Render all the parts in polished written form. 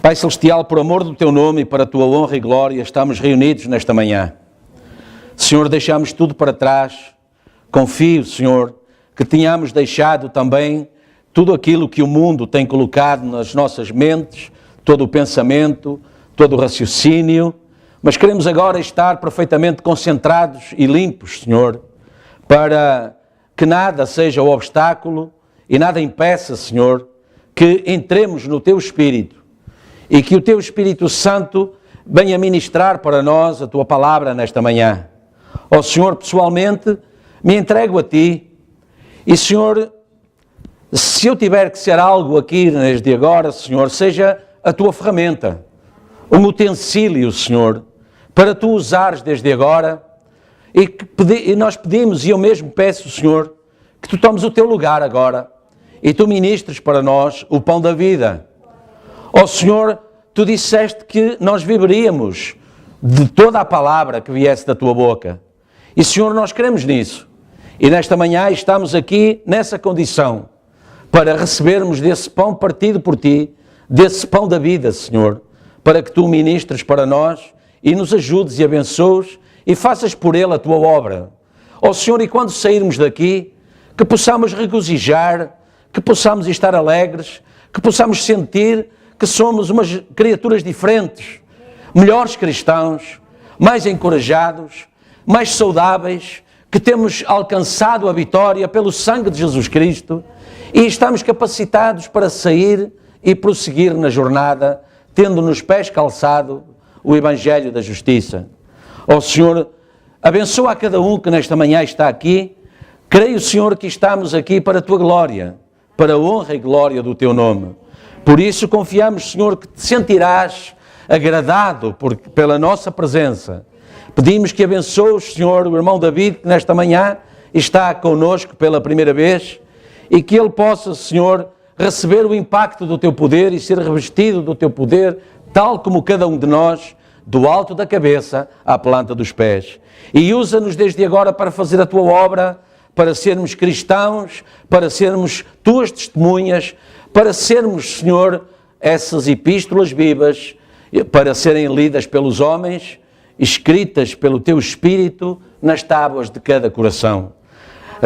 Pai Celestial, por amor do Teu nome e para a Tua honra e glória, estamos reunidos nesta manhã. Senhor, deixamos tudo para trás. Confio, Senhor, que tenhamos deixado também tudo aquilo que o mundo tem colocado nas nossas mentes, todo o pensamento, todo o raciocínio, mas queremos agora estar perfeitamente concentrados e limpos, Senhor, para que nada seja o obstáculo e nada impeça, Senhor, que entremos no Teu Espírito e que o Teu Espírito Santo venha ministrar para nós a Tua palavra nesta manhã. Ó Senhor, pessoalmente, me entrego a Ti e, Senhor, se eu tiver que ser algo aqui desde agora, Senhor, seja a Tua ferramenta, um utensílio, Senhor, para Tu usares desde agora e nós pedimos, e eu mesmo peço, Senhor, que Tu tomes o Teu lugar agora e Tu ministres para nós o pão da vida. Ó Senhor, Tu disseste que nós viveríamos de toda a palavra que viesse da Tua boca. E, Senhor, nós cremos nisso. E nesta manhã estamos aqui nessa condição para recebermos desse pão partido por Ti, desse pão da vida, Senhor, para que Tu ministres para nós e nos ajudes e abençoes e faças por Ele a Tua obra. Ó Senhor, e quando sairmos daqui, que possamos regozijar, que possamos estar alegres, que possamos sentir que somos umas criaturas diferentes, melhores cristãos, mais encorajados, mais saudáveis, que temos alcançado a vitória pelo sangue de Jesus Cristo e estamos capacitados para sair e prosseguir na jornada, tendo nos pés calçado o Evangelho da Justiça. Ó Senhor, abençoa a cada um que nesta manhã está aqui. Creio, Senhor, que estamos aqui para a Tua glória, para a honra e glória do Teu nome. Por isso confiamos, Senhor, que Te sentirás agradado pela nossa presença. Pedimos que abençoes, Senhor, o irmão David, que nesta manhã está connosco pela primeira vez, e que ele possa, Senhor, receber o impacto do Teu poder e ser revestido do Teu poder, tal como cada um de nós, do alto da cabeça à planta dos pés. E usa-nos desde agora para fazer a Tua obra, para sermos cristãos, para sermos Tuas testemunhas, para sermos, Senhor, essas epístolas vivas, para serem lidas pelos homens, escritas pelo Teu Espírito nas tábuas de cada coração.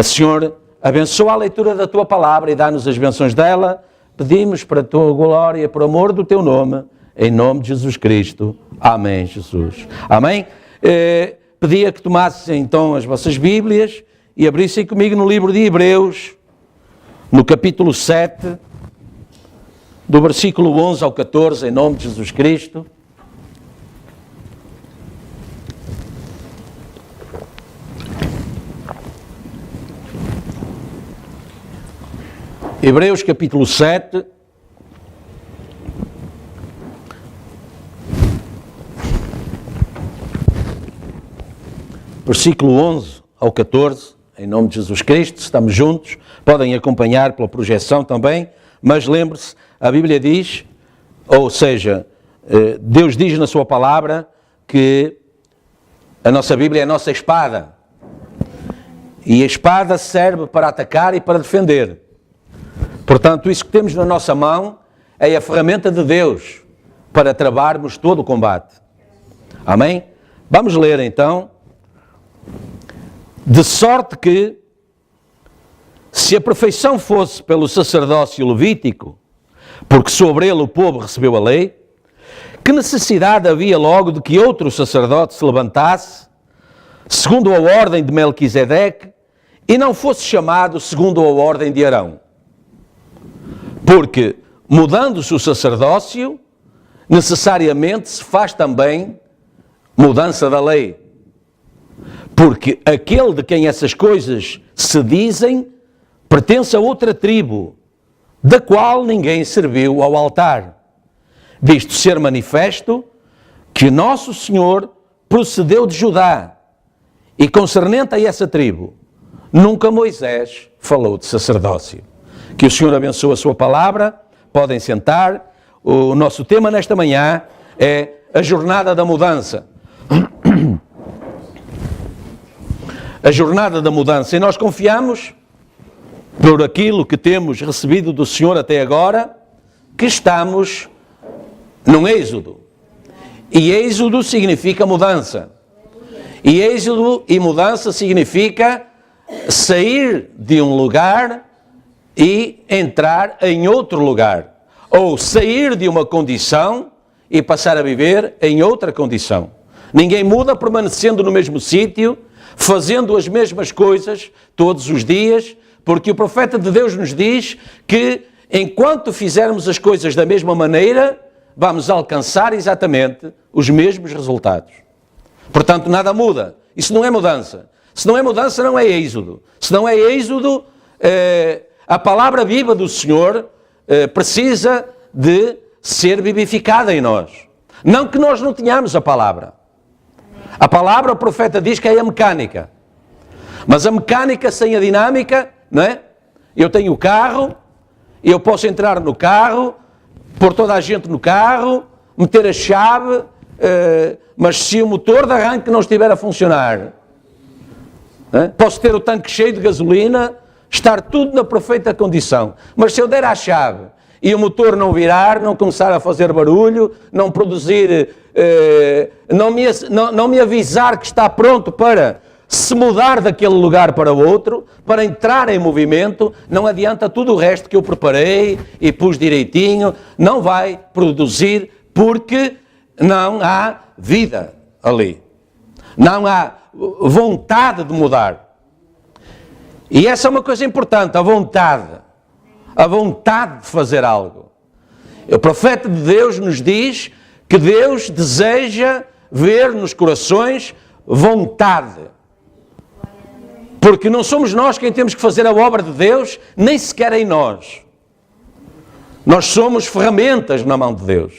Senhor, abençoa a leitura da Tua palavra e dá-nos as bênçãos dela. Pedimos para a Tua glória, por amor do Teu nome, em nome de Jesus Cristo. Amém, Jesus. Amém? Pedia que tomassem então as vossas Bíblias e abrissem comigo no livro de Hebreus, no capítulo 7, do versículo 11 ao 14, em nome de Jesus Cristo. Hebreus capítulo 7, versículo 11 ao 14, em nome de Jesus Cristo. Estamos juntos, podem acompanhar pela projeção também, mas lembre-se, a Bíblia diz, ou seja, Deus diz na sua palavra que a nossa Bíblia é a nossa espada, e a espada serve para atacar e para defender. Portanto, isso que temos na nossa mão é a ferramenta de Deus para travarmos todo o combate. Amém? Vamos ler então. De sorte que, se a perfeição fosse pelo sacerdócio levítico, porque sobre ele o povo recebeu a lei, que necessidade havia logo de que outro sacerdote se levantasse, segundo a ordem de Melquisedeque, e não fosse chamado segundo a ordem de Arão? Porque, mudando-se o sacerdócio, necessariamente se faz também mudança da lei. Porque aquele de quem essas coisas se dizem pertence a outra tribo, da qual ninguém serviu ao altar, visto ser manifesto que nosso Senhor procedeu de Judá, e concernente a essa tribo, nunca Moisés falou de sacerdócio. Que o Senhor abençoe a sua palavra. Podem sentar. O nosso tema nesta manhã é a jornada da mudança. A jornada da mudança. E nós confiamos, por aquilo que temos recebido do Senhor até agora, que estamos num êxodo. E êxodo significa mudança. E êxodo e mudança significa sair de um lugar e entrar em outro lugar. Ou sair de uma condição e passar a viver em outra condição. Ninguém muda permanecendo no mesmo sítio, fazendo as mesmas coisas todos os dias, porque o profeta de Deus nos diz que enquanto fizermos as coisas da mesma maneira, vamos alcançar exatamente os mesmos resultados. Portanto, nada muda. Isso não é mudança. Se não é mudança, não é êxodo. Se não é êxodo, a palavra viva do Senhor precisa de ser vivificada em nós. Não que nós não tenhamos a palavra. A palavra, o profeta diz que é a mecânica. Mas a mecânica sem a dinâmica, não é? Eu tenho o carro, eu posso entrar no carro, pôr toda a gente no carro, meter a chave, mas se o motor de arranque não estiver a funcionar, posso ter o tanque cheio de gasolina, estar tudo na perfeita condição, mas se eu der a chave e o motor não virar, não começar a fazer barulho, não produzir, não me avisar que está pronto para se mudar daquele lugar para outro, para entrar em movimento, não adianta tudo o resto que eu preparei e pus direitinho, não vai produzir porque não há vida ali. Não há vontade de mudar. E essa é uma coisa importante, a vontade de fazer algo. O profeta de Deus nos diz que Deus deseja ver nos corações vontade. Porque não somos nós quem temos que fazer a obra de Deus, nem sequer em nós. Nós somos ferramentas na mão de Deus.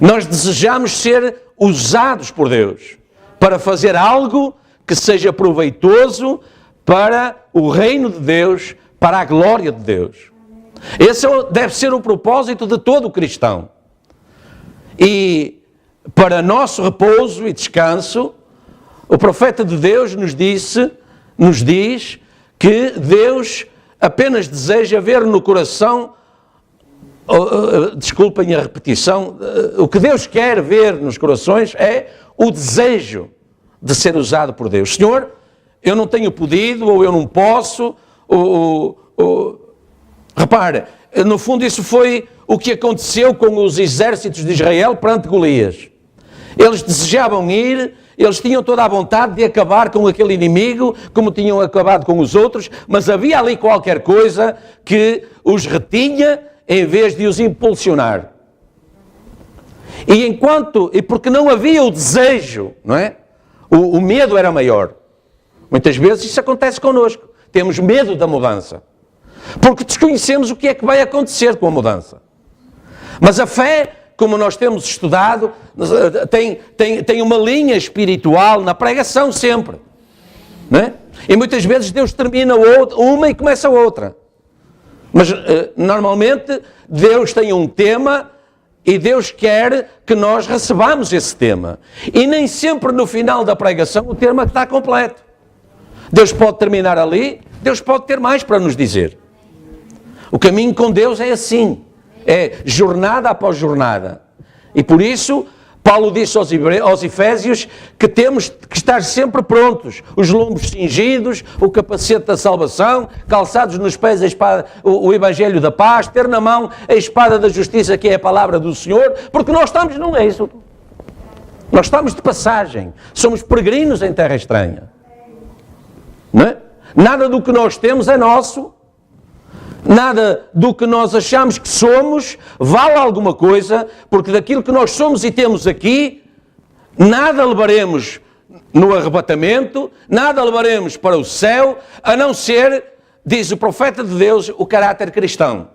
Nós desejamos ser usados por Deus para fazer algo que seja proveitoso para o reino de Deus, para a glória de Deus. Esse deve ser o propósito de todo cristão. E para nosso repouso e descanso, o profeta de Deus nos diz que Deus apenas deseja ver no coração, desculpem a repetição, o que Deus quer ver nos corações é o desejo de ser usado por Deus. Senhor, eu não tenho podido, ou eu não posso, repare, no fundo isso foi o que aconteceu com os exércitos de Israel perante Golias. Eles desejavam ir, eles tinham toda a vontade de acabar com aquele inimigo, como tinham acabado com os outros, mas havia ali qualquer coisa que os retinha em vez de os impulsionar. E porque não havia o desejo, não é? O medo era maior. Muitas vezes isso acontece connosco. Temos medo da mudança. Porque desconhecemos o que é que vai acontecer com a mudança. Mas a fé, como nós temos estudado, tem uma linha espiritual na pregação sempre. Não é? E muitas vezes Deus termina uma e começa outra. Mas normalmente Deus tem um tema e Deus quer que nós recebamos esse tema. E nem sempre no final da pregação o tema está completo. Deus pode terminar ali, Deus pode ter mais para nos dizer. O caminho com Deus é assim, é jornada após jornada. E por isso, Paulo disse aos Efésios que temos que estar sempre prontos, os lombos cingidos, o capacete da salvação, calçados nos pés a espada, o evangelho da paz, ter na mão a espada da justiça, que é a palavra do Senhor, porque nós estamos num êxodo. Nós estamos de passagem, somos peregrinos em terra estranha. Não é? Nada do que nós temos é nosso. Nada do que nós achamos que somos vale alguma coisa, porque daquilo que nós somos e temos aqui, nada levaremos no arrebatamento, nada levaremos para o céu, a não ser, diz o profeta de Deus, o caráter cristão.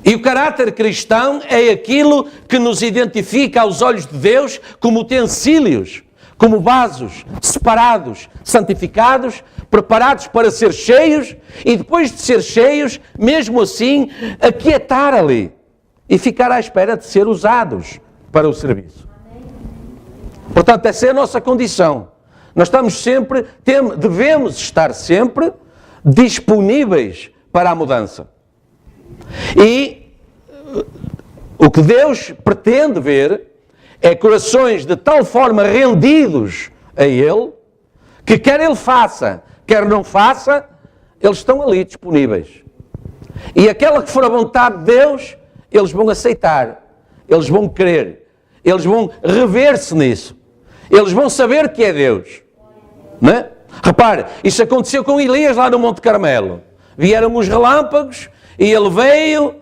E o caráter cristão é aquilo que nos identifica aos olhos de Deus como utensílios, como vasos separados, santificados, preparados para ser cheios, e depois de ser cheios, mesmo assim, aquietar ali e ficar à espera de ser usados para o serviço. Portanto, essa é a nossa condição. Nós devemos estar sempre disponíveis para a mudança. E O que Deus pretende ver é corações de tal forma rendidos a Ele, que quer Ele faça, quer não faça, eles estão ali disponíveis. E aquela que for a vontade de Deus, eles vão aceitar, eles vão querer, eles vão rever-se nisso, eles vão saber que é Deus. Não é? Repare, isso aconteceu com Elias lá no Monte Carmelo. Vieram os relâmpagos e ele veio,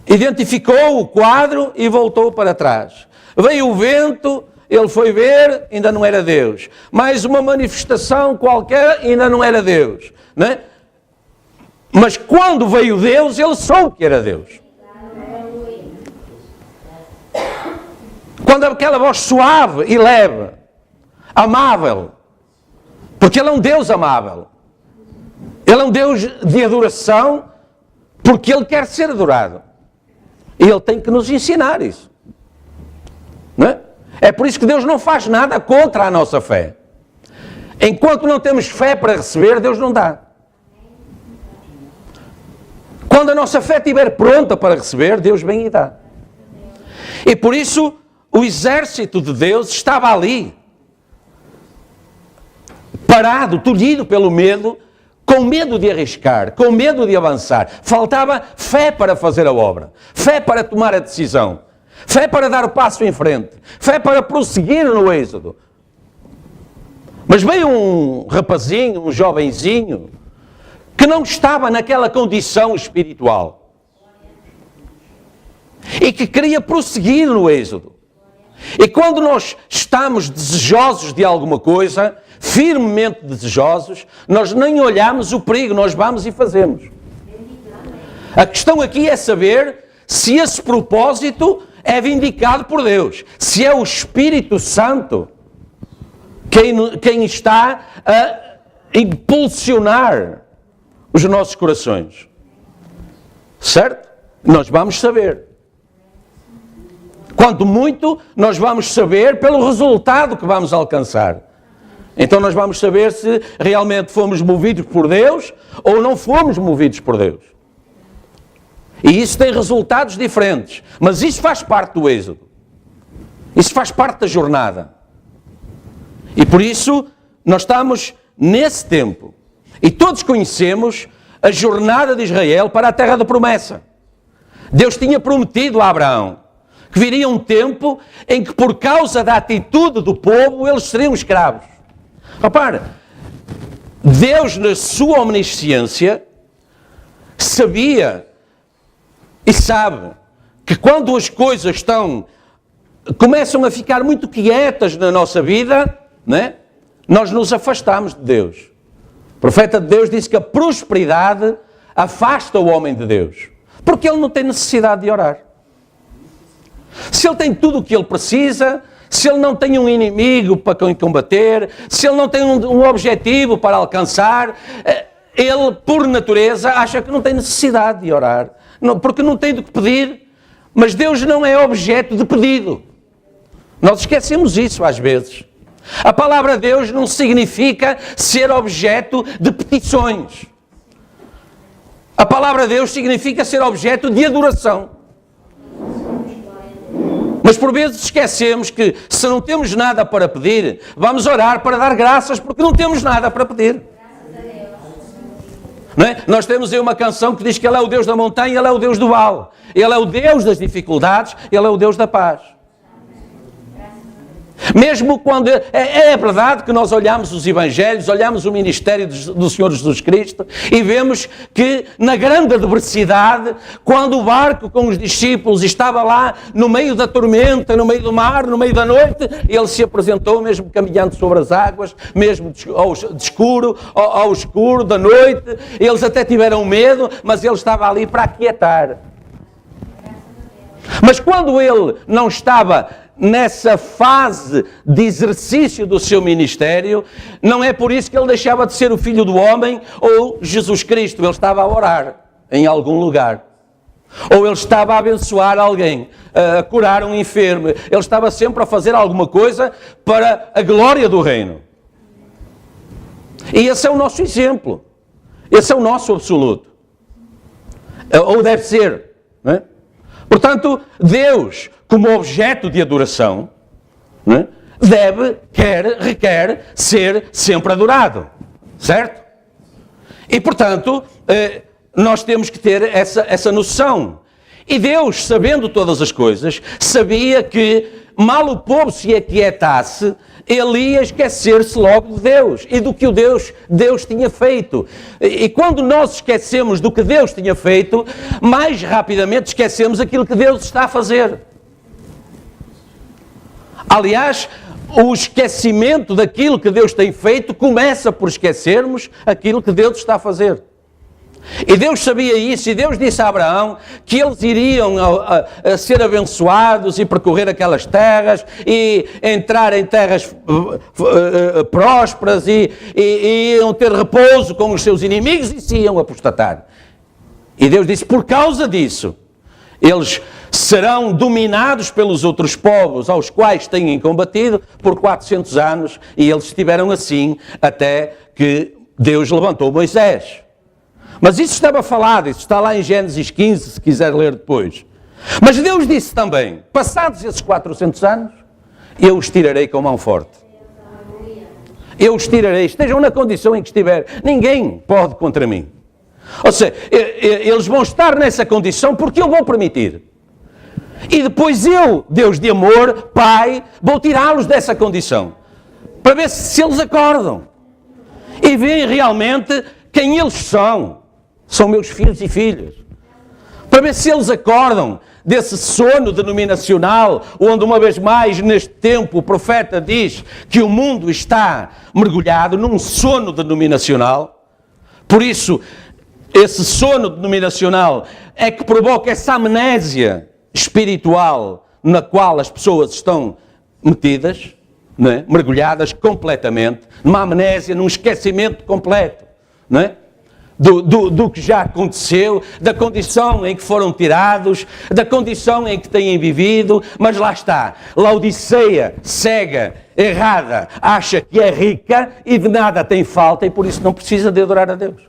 identificou o quadro e voltou para trás. Veio o vento, ele foi ver, ainda não era Deus. Mais uma manifestação qualquer, ainda não era Deus. Não é? Mas quando veio Deus, ele soube que era Deus. Quando aquela voz suave e leve, amável, porque Ele é um Deus amável. Ele é um Deus de adoração, porque Ele quer ser adorado. E Ele tem que nos ensinar isso. Não é? É por isso que Deus não faz nada contra a nossa fé. Enquanto não temos fé para receber, Deus não dá. Quando a nossa fé estiver pronta para receber, Deus vem e dá. E por isso, o exército de Deus estava ali, parado, tolhido pelo medo, com medo de arriscar, com medo de avançar. Faltava fé para fazer a obra, fé para tomar a decisão, fé para dar o passo em frente, fé para prosseguir no êxodo. Mas veio um rapazinho, um jovenzinho, que não estava naquela condição espiritual e que queria prosseguir no êxodo. E quando nós estamos desejosos de alguma coisa, firmemente desejosos, nós nem olhamos o perigo, nós vamos e fazemos. A questão aqui é saber se esse propósito é vindicado por Deus, se é o Espírito Santo quem está a impulsionar os nossos corações. Certo? Nós vamos saber. Quanto muito, nós vamos saber pelo resultado que vamos alcançar. Então nós vamos saber se realmente fomos movidos por Deus ou não fomos movidos por Deus. E isso tem resultados diferentes. Mas isso faz parte do êxodo. Isso faz parte da jornada. E por isso, nós estamos nesse tempo. E todos conhecemos a jornada de Israel para a terra da promessa. Deus tinha prometido a Abraão que viria um tempo em que, por causa da atitude do povo, eles seriam escravos. Repare, Deus, na sua omnisciência, sabia e sabe que quando as coisas começam a ficar muito quietas na nossa vida, né, nós nos afastamos de Deus. O profeta de Deus disse que a prosperidade afasta o homem de Deus, porque ele não tem necessidade de orar. Se ele tem tudo o que ele precisa, se ele não tem um inimigo para combater, se ele não tem um objetivo para alcançar, ele, por natureza, acha que não tem necessidade de orar, porque não tem do que pedir. Mas Deus não é objeto de pedido. Nós esquecemos isso às vezes. A palavra Deus não significa ser objeto de petições. A palavra Deus significa ser objeto de adoração. Mas por vezes esquecemos que se não temos nada para pedir, vamos orar para dar graças porque não temos nada para pedir. Não é? Nós temos aí uma canção que diz que Ele é o Deus da montanha, Ele é o Deus do vale. Ele é o Deus das dificuldades, Ele é o Deus da paz. Mesmo quando é verdade que nós olhamos os Evangelhos, olhamos o ministério do Senhor Jesus Cristo e vemos que na grande adversidade, quando o barco com os discípulos estava lá no meio da tormenta, no meio do mar, no meio da noite, Ele se apresentou mesmo caminhando sobre as águas, mesmo ao escuro da noite. Eles até tiveram medo, mas Ele estava ali para aquietar. Mas quando Ele não estava nessa fase de exercício do seu ministério, não é por isso que ele deixava de ser o Filho do Homem ou Jesus Cristo. Ele estava a orar em algum lugar. Ou ele estava a abençoar alguém, a curar um enfermo. Ele estava sempre a fazer alguma coisa para a glória do reino. E esse é o nosso exemplo. Esse é o nosso absoluto. Ou deve ser, não é? Portanto, Deus, como objeto de adoração, né, requer ser sempre adorado. Certo? E, portanto, nós temos que ter essa noção. E Deus, sabendo todas as coisas, sabia que, mal o povo se aquietasse, ele ia esquecer-se logo de Deus e do que Deus tinha feito. E quando nós esquecemos do que Deus tinha feito, mais rapidamente esquecemos aquilo que Deus está a fazer. Aliás, o esquecimento daquilo que Deus tem feito começa por esquecermos aquilo que Deus está a fazer. E Deus sabia isso, e Deus disse a Abraão que eles iriam a ser abençoados e percorrer aquelas terras e entrar em terras prósperas e iam ter repouso com os seus inimigos e se iam apostatar. E Deus disse, por causa disso, eles serão dominados pelos outros povos aos quais têm combatido por 400 anos, e eles estiveram assim até que Deus levantou Moisés. Mas isso estava falado, isso está lá em Gênesis 15, se quiser ler depois. Mas Deus disse também, passados esses 400 anos, eu os tirarei com mão forte. Eu os tirarei, estejam na condição em que estiver, ninguém pode contra mim. Ou seja, eles vão estar nessa condição porque eu vou permitir. E depois eu, Deus de amor, Pai, vou tirá-los dessa condição. Para ver se eles acordam. E veem realmente quem eles são. São meus filhos e filhas. Para ver se eles acordam desse sono denominacional, onde uma vez mais neste tempo o profeta diz que o mundo está mergulhado num sono denominacional. Por isso, esse sono denominacional é que provoca essa amnésia espiritual na qual as pessoas estão metidas, não é? Mergulhadas completamente, numa amnésia, num esquecimento completo, não é? Do que já aconteceu, da condição em que foram tirados, da condição em que têm vivido, mas lá está, Laodiceia, cega, errada, acha que é rica e de nada tem falta e por isso não precisa de adorar a Deus.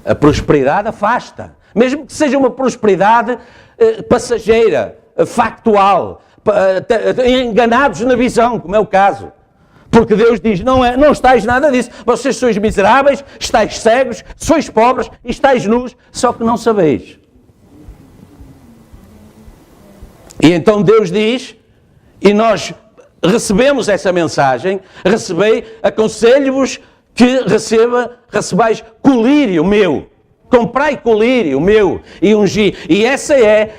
A prosperidade afasta, mesmo que seja uma prosperidade passageira, factual, enganados na visão, como é o caso. Porque Deus diz, não estáis nada disso, vocês sois miseráveis, estáis cegos, sois pobres e estáis nus, só que não sabeis. E então Deus diz, e nós recebemos essa mensagem, aconselho-vos que recebais colírio meu, comprai colírio meu e ungi. E essa é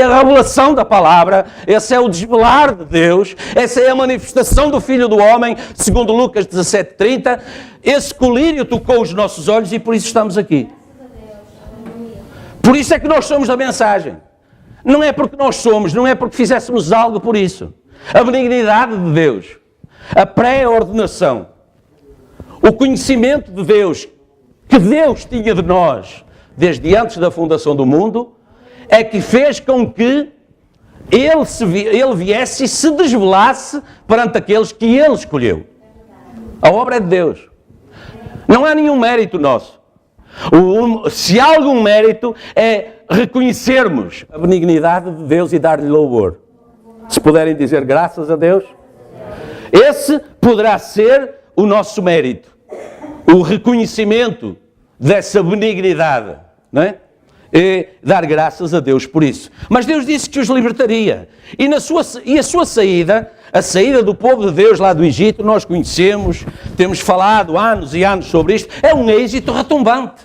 a revelação da palavra, esse é o desvelar de Deus, essa é a manifestação do Filho do Homem, segundo Lucas 17:30. Esse colírio tocou os nossos olhos e por isso estamos aqui. Por isso é que nós somos a mensagem. Não é porque nós somos, não é porque fizéssemos algo por isso. A benignidade de Deus, a pré-ordenação, o conhecimento de Deus, que Deus tinha de nós, desde antes da fundação do mundo, é que fez com que Ele viesse e se desvelasse perante aqueles que Ele escolheu. A obra é de Deus. Não há nenhum mérito nosso. Se há algum mérito, é reconhecermos a benignidade de Deus e dar-lhe louvor. Se puderem dizer graças a Deus, esse poderá ser o nosso mérito. O reconhecimento dessa benignidade, não é? E dar graças a Deus por isso. Mas Deus disse que os libertaria. E a sua saída, a saída do povo de Deus lá do Egito, nós conhecemos, temos falado anos e anos sobre isto, é um êxito retumbante.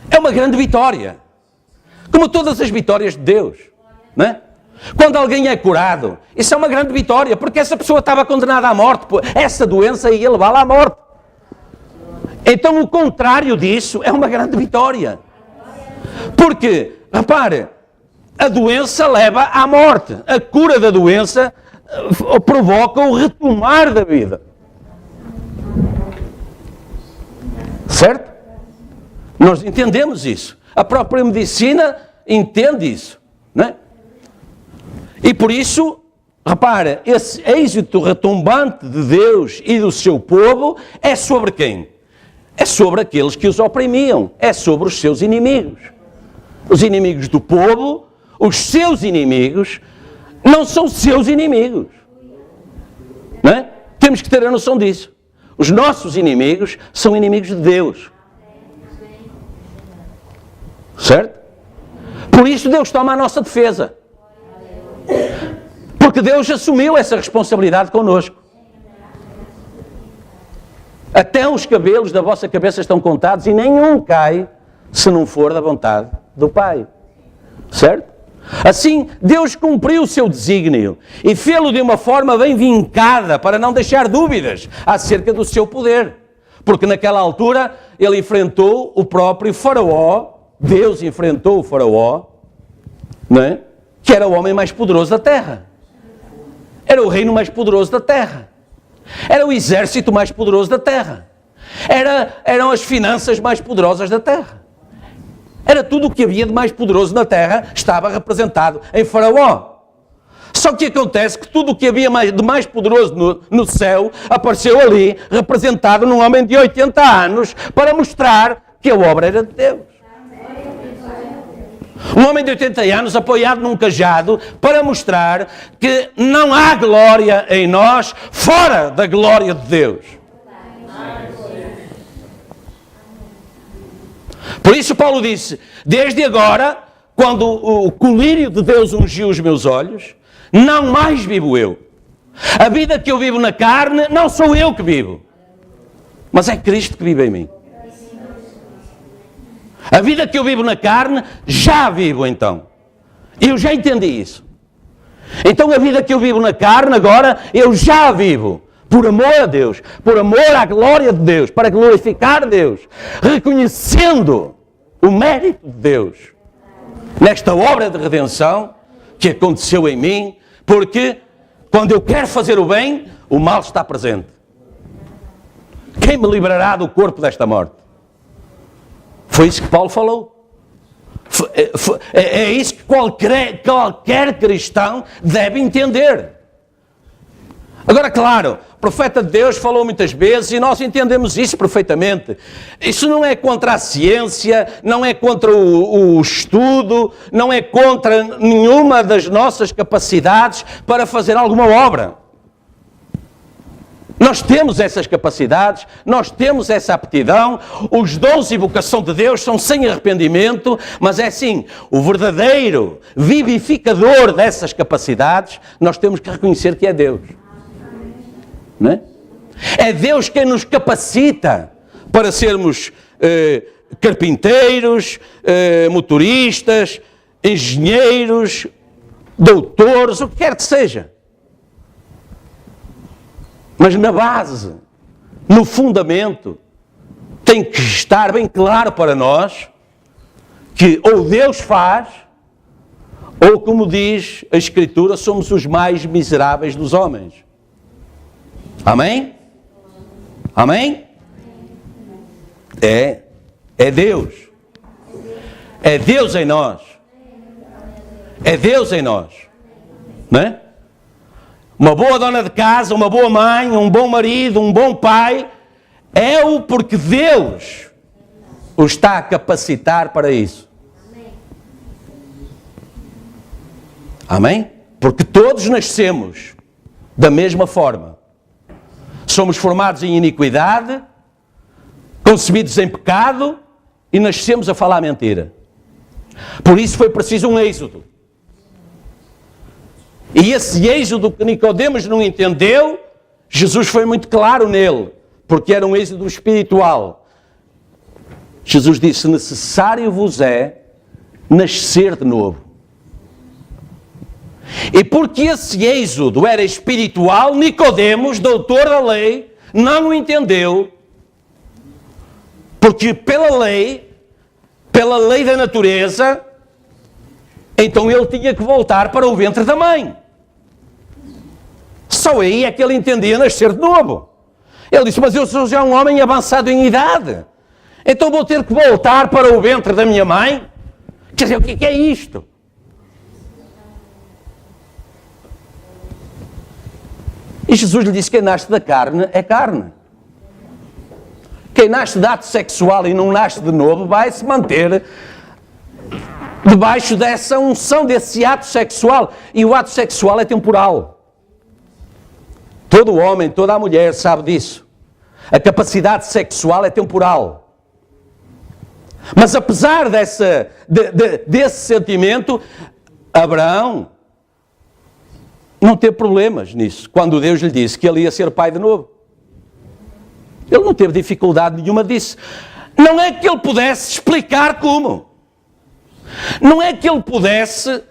É uma grande vitória. Como todas as vitórias de Deus, não é? Quando alguém é curado, isso é uma grande vitória, porque essa pessoa estava condenada à morte, essa doença ia levá-la à morte. Então o contrário disso é uma grande vitória. Porque, repare, a doença leva à morte. A cura da doença provoca o retomar da vida. Certo? Nós entendemos isso. A própria medicina entende isso, não é? E por isso, repare, esse êxito retumbante de Deus e do seu povo é sobre quem? É sobre aqueles que os oprimiam, é sobre os seus inimigos. Os inimigos do povo, os seus inimigos, não são seus inimigos. Não é? Temos que ter a noção disso. Os nossos inimigos são inimigos de Deus. Certo? Por isso Deus toma a nossa defesa. Porque Deus assumiu essa responsabilidade connosco. Até os cabelos da vossa cabeça estão contados e nenhum cai se não for da vontade do Pai. Certo? Assim, Deus cumpriu o seu desígnio e fê-lo de uma forma bem vincada para não deixar dúvidas acerca do seu poder. Porque naquela altura ele enfrentou o próprio Faraó, Deus enfrentou o Faraó, não é? Que era o homem mais poderoso da terra. Era o reino mais poderoso da terra. Era o exército mais poderoso da terra. Eram as finanças mais poderosas da terra. Era tudo o que havia de mais poderoso na terra, estava representado em Faraó. Só que acontece que tudo o que havia de mais poderoso no céu apareceu ali, representado num homem de 80 anos, para mostrar que a obra era de Deus. Um homem de 80 anos apoiado num cajado para mostrar que não há glória em nós fora da glória de Deus. Por isso Paulo disse, desde agora, quando o colírio de Deus ungiu os meus olhos, não mais vivo eu. A vida que eu vivo na carne, não sou eu que vivo, mas é Cristo que vive em mim. A vida que eu vivo na carne, já vivo então. Eu já entendi isso. Então a vida que eu vivo na carne agora, eu já vivo. Por amor a Deus, por amor à glória de Deus, para glorificar Deus, reconhecendo o mérito de Deus nesta obra de redenção que aconteceu em mim, porque quando eu quero fazer o bem, o mal está presente. Quem me livrará do corpo desta morte? Foi isso que Paulo falou. É isso que qualquer cristão deve entender. Agora, claro, o profeta de Deus falou muitas vezes e nós entendemos isso perfeitamente. Isso não é contra a ciência, não é contra o estudo, não é contra nenhuma das nossas capacidades para fazer alguma obra. Nós temos essas capacidades, nós temos essa aptidão, os dons e vocação de Deus são sem arrependimento, mas é assim, o verdadeiro vivificador dessas capacidades, nós temos que reconhecer que é Deus. Não é? É Deus quem nos capacita para sermos carpinteiros, motoristas, engenheiros, doutores, o que quer que seja. Mas na base, no fundamento, tem que estar bem claro para nós que ou Deus faz, ou como diz a Escritura, somos os mais miseráveis dos homens. Amém? Amém? É Deus. É Deus em nós. É Deus em nós. Não é? Uma boa dona de casa, uma boa mãe, um bom marido, um bom pai, é-o porque Deus o está a capacitar para isso. Amém? Porque todos nascemos da mesma forma. Somos formados em iniquidade, concebidos em pecado e nascemos a falar mentira. Por isso foi preciso um êxodo. E esse êxodo que Nicodemos não entendeu, Jesus foi muito claro nele, porque era um êxodo espiritual. Jesus disse, necessário vos é nascer de novo. E porque esse êxodo era espiritual, Nicodemos, doutor da lei, não o entendeu, porque pela lei da natureza, então ele tinha que voltar para o ventre da mãe. Só aí é que ele entendia nascer de novo. Ele disse, mas eu sou já um homem avançado em idade, então vou ter que voltar para o ventre da minha mãe? Quer dizer, o que é isto? E Jesus lhe disse, quem nasce da carne é carne. Quem nasce de ato sexual e não nasce de novo vai se manter debaixo dessa unção, desse ato sexual. E o ato sexual é temporal. Todo homem, toda a mulher sabe disso. A capacidade sexual é temporal. Mas apesar desse sentimento, Abraão não teve problemas nisso, quando Deus lhe disse que ele ia ser pai de novo. Ele não teve dificuldade nenhuma disso. Não é que ele pudesse explicar como. Não é que ele pudesse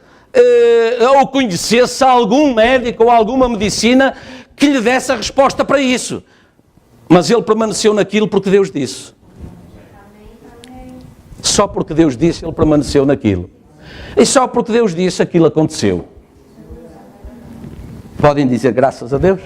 ou conhecesse algum médico ou alguma medicina que lhe desse a resposta para isso. Mas ele permaneceu naquilo porque Deus disse. Só porque Deus disse, ele permaneceu naquilo. E só porque Deus disse, aquilo aconteceu. Podem dizer graças a Deus?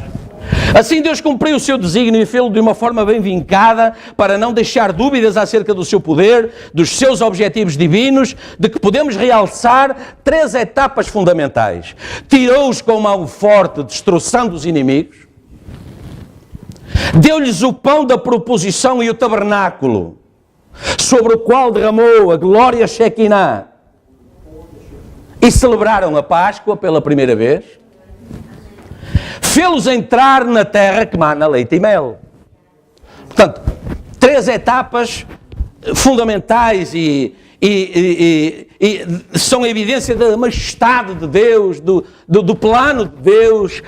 Assim Deus cumpriu o seu desígnio e fê-lo de uma forma bem vincada, para não deixar dúvidas acerca do seu poder, dos seus objetivos divinos, de que podemos realçar 3 etapas fundamentais. Tirou-os com mão forte, destroçando os inimigos. Deu-lhes o pão da proposição e o tabernáculo, sobre o qual derramou a glória Shekinah. E celebraram a Páscoa pela primeira vez. Fê-los entrar na terra que mana leite e mel. Portanto, 3 etapas fundamentais e são a evidência da majestade de Deus, do plano de Deus,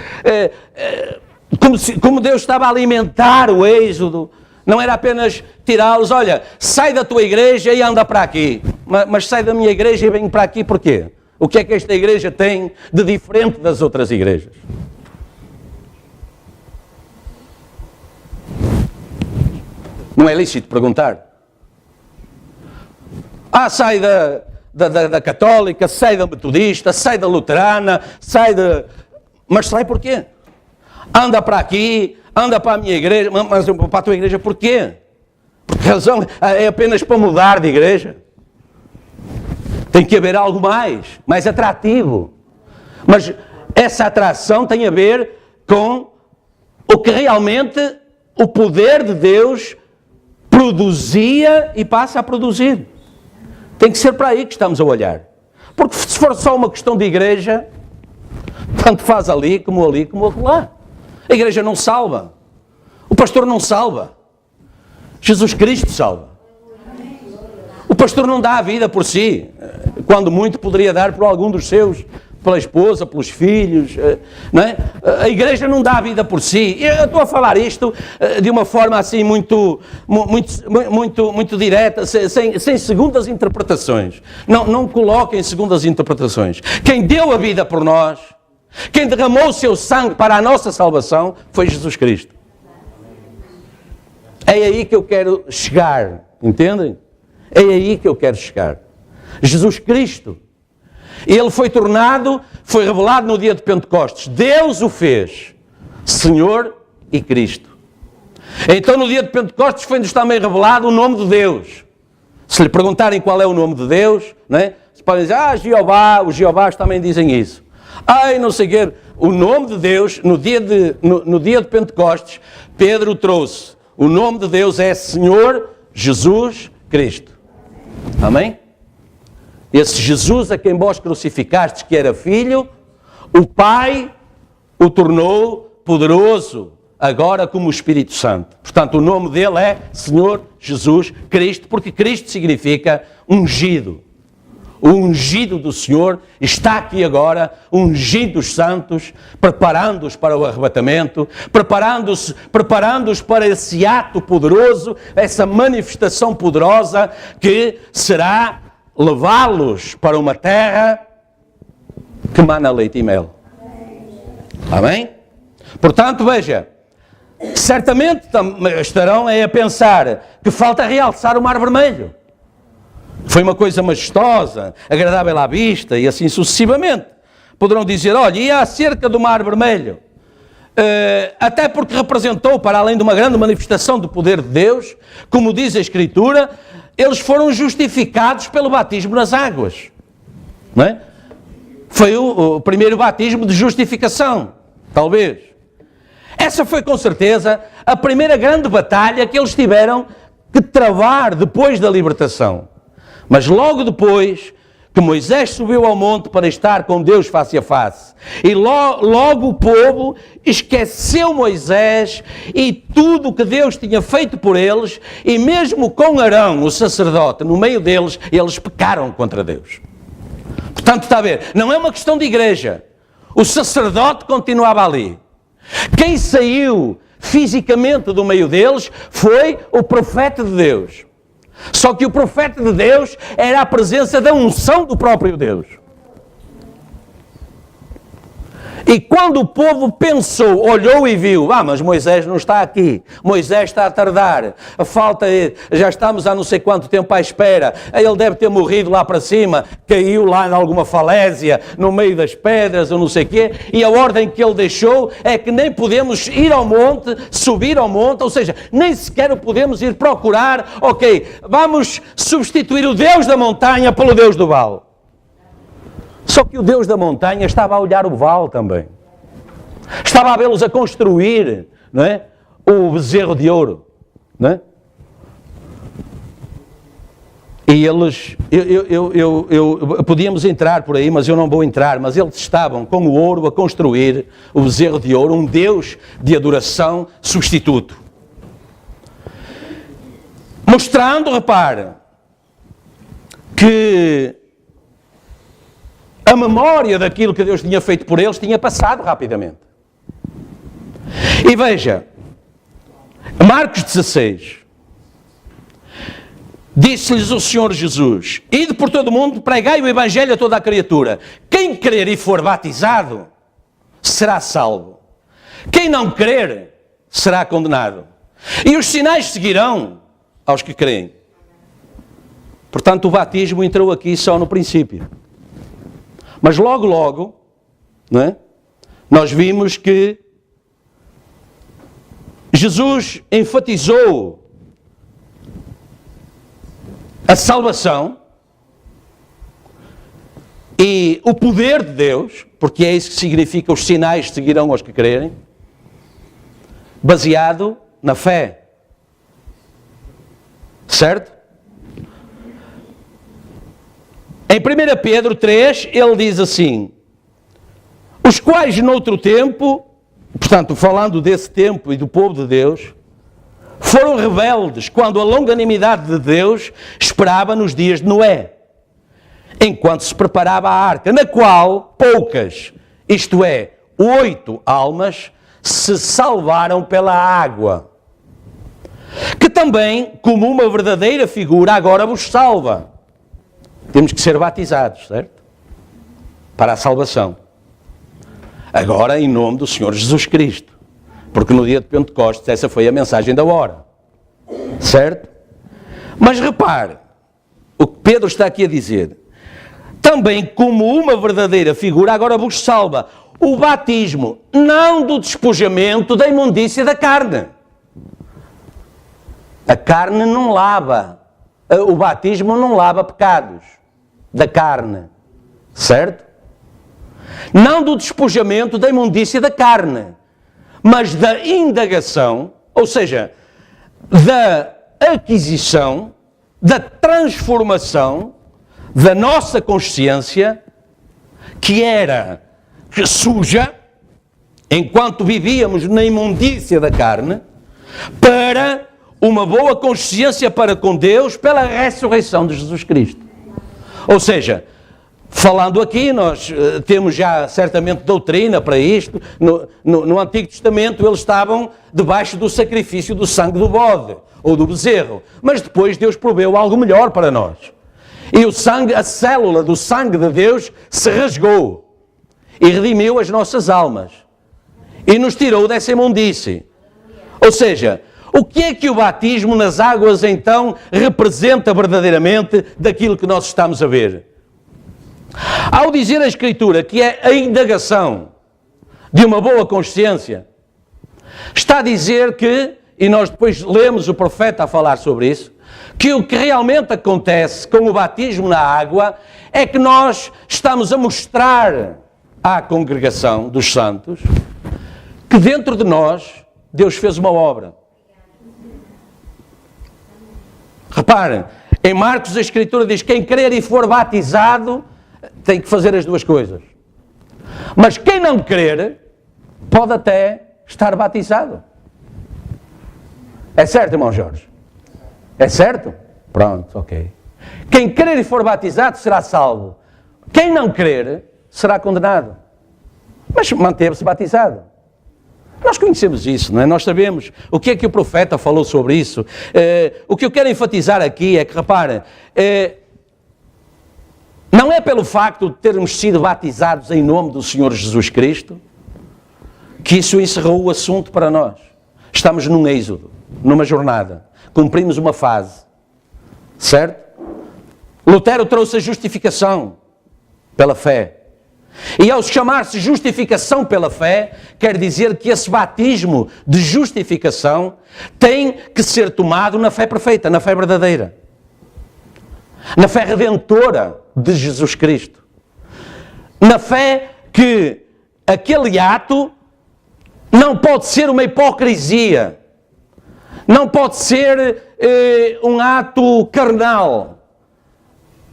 como Deus estava a alimentar o êxodo. Não era apenas tirá-los, olha, sai da tua igreja e anda para aqui. Mas sai da minha igreja e vem para aqui porquê? O que é que esta igreja tem de diferente das outras igrejas? Não é lícito perguntar. Sai da católica, sai da metodista, sai da luterana, mas sai porquê? Anda para aqui, anda para a minha igreja, mas para a tua igreja porquê? Por que razão? É apenas para mudar de igreja? Tem que haver algo mais atrativo. Mas essa atração tem a ver com o que realmente o poder de Deus produzia e passa a produzir. Tem que ser para aí que estamos a olhar. Porque se for só uma questão de igreja, tanto faz ali como lá. A igreja não salva. O pastor não salva. Jesus Cristo salva. O pastor não dá a vida por si. Quando muito poderia dar por algum dos seus, pela esposa, pelos filhos, não é? A igreja não dá a vida por si. Eu estou a falar isto de uma forma assim muito direta, sem segundas interpretações. Não coloquem segundas interpretações. Quem deu a vida por nós, quem derramou o seu sangue para a nossa salvação, foi Jesus Cristo. É aí que eu quero chegar, entendem? É aí que eu quero chegar. Jesus Cristo, Ele foi revelado no dia de Pentecostes. Deus o fez Senhor e Cristo. Então no dia de Pentecostes foi-nos também revelado o nome de Deus. Se lhe perguntarem qual é o nome de Deus, não é? Você pode dizer, Jeová, os Jeovás também dizem isso. Não sei o quê. O nome de Deus, no dia de Pentecostes, Pedro trouxe. O nome de Deus é Senhor Jesus Cristo. Amém? Esse Jesus a quem vós crucificastes, que era filho, o Pai o tornou poderoso, agora como o Espírito Santo. Portanto, o nome dele é Senhor Jesus Cristo, porque Cristo significa ungido. O ungido do Senhor está aqui agora, ungindo os santos, preparando-os para o arrebatamento, preparando-os para esse ato poderoso, essa manifestação poderosa que será levá-los para uma terra que mana leite e mel. Amém? Portanto, veja, certamente estarão a pensar que falta realçar o Mar Vermelho. Foi uma coisa majestosa, agradável à vista e assim sucessivamente. Poderão dizer, olha, e acerca do Mar Vermelho? Até porque representou, para além de uma grande manifestação do poder de Deus, como diz a Escritura, eles foram justificados pelo batismo nas águas. Não é? Foi o primeiro batismo de justificação, talvez. Essa foi com certeza a primeira grande batalha que eles tiveram que travar depois da libertação. Mas logo depois que Moisés subiu ao monte para estar com Deus face a face. E logo o povo esqueceu Moisés e tudo o que Deus tinha feito por eles, e mesmo com Arão, o sacerdote, no meio deles, eles pecaram contra Deus. Portanto, está a ver, não é uma questão de igreja. O sacerdote continuava ali. Quem saiu fisicamente do meio deles foi o profeta de Deus. Só que o profeta de Deus era a presença da unção do próprio Deus. E quando o povo pensou, olhou e viu, mas Moisés não está aqui, Moisés está a tardar, já estamos há não sei quanto tempo à espera, ele deve ter morrido lá para cima, caiu lá em alguma falésia, no meio das pedras ou não sei o quê, e a ordem que ele deixou é que nem podemos ir ao monte, subir ao monte, ou seja, nem sequer o podemos ir procurar, vamos substituir o Deus da montanha pelo Deus do vale. Só que o Deus da montanha estava a olhar o vale também. Estava a vê-los a construir, não é? O bezerro de ouro, não é? E eles, podíamos entrar por aí, mas eu não vou entrar, mas eles estavam com o ouro a construir o bezerro de ouro, um Deus de adoração substituto. Mostrando, repare, que a memória daquilo que Deus tinha feito por eles tinha passado rapidamente. E veja, Marcos 16, disse-lhes o Senhor Jesus: ide por todo o mundo, pregai o Evangelho a toda a criatura. Quem crer e for batizado, será salvo. Quem não crer, será condenado. E os sinais seguirão aos que creem. Portanto, o batismo entrou aqui só no princípio. Mas logo, não é? Nós vimos que Jesus enfatizou a salvação e o poder de Deus, porque é isso que significa os sinais seguirão aos que crerem, baseado na fé. Certo? Em 1 Pedro 3, ele diz assim: os quais noutro tempo, portanto, falando desse tempo e do povo de Deus, foram rebeldes quando a longanimidade de Deus esperava nos dias de Noé, enquanto se preparava a arca, na qual poucas, isto é, 8 almas, se salvaram pela água, que também, como uma verdadeira figura, agora vos salva. Temos que ser batizados, certo? Para a salvação. Agora, em nome do Senhor Jesus Cristo. Porque no dia de Pentecostes, essa foi a mensagem da hora. Certo? Mas repare, o que Pedro está aqui a dizer. Também, como uma verdadeira figura, agora vos salva. O batismo, não do despojamento da imundícia da carne. A carne não lava. O batismo não lava pecados da carne, certo? Não do despojamento da imundícia da carne, mas da indagação, ou seja, da aquisição, da transformação da nossa consciência, que era suja, enquanto vivíamos na imundícia da carne, para uma boa consciência para com Deus pela ressurreição de Jesus Cristo. Ou seja, falando aqui, nós temos já certamente doutrina para isto. No Antigo Testamento eles estavam debaixo do sacrifício do sangue do bode ou do bezerro. Mas depois Deus proveu algo melhor para nós. E o sangue, a célula do sangue de Deus se rasgou e redimiu as nossas almas. E nos tirou dessa imundície. Ou seja, o que é que o batismo nas águas, então, representa verdadeiramente daquilo que nós estamos a ver? Ao dizer a Escritura que é a indagação de uma boa consciência, está a dizer que, e nós depois lemos o profeta a falar sobre isso, que o que realmente acontece com o batismo na água é que nós estamos a mostrar à congregação dos santos que dentro de nós Deus fez uma obra. Reparem, Em Marcos a Escritura diz, quem crer e for batizado tem que fazer as duas coisas. Mas quem não crer pode até estar batizado. É certo, irmão Jorge? É certo? Pronto, ok. Quem crer e for batizado será salvo. Quem não crer será condenado. Mas manteve-se batizado. Nós conhecemos isso, não é? Nós sabemos o que é que o profeta falou sobre isso. O que eu quero enfatizar aqui é que, reparem, não é pelo facto de termos sido batizados em nome do Senhor Jesus Cristo que isso encerrou o assunto para nós. Estamos num êxodo, numa jornada. Cumprimos uma fase. Certo? Lutero trouxe a justificação pela fé. E ao chamar-se justificação pela fé, quer dizer que esse batismo de justificação tem que ser tomado na fé perfeita, na fé verdadeira. Na fé redentora de Jesus Cristo. Na fé que aquele ato não pode ser uma hipocrisia. Não pode ser um ato carnal.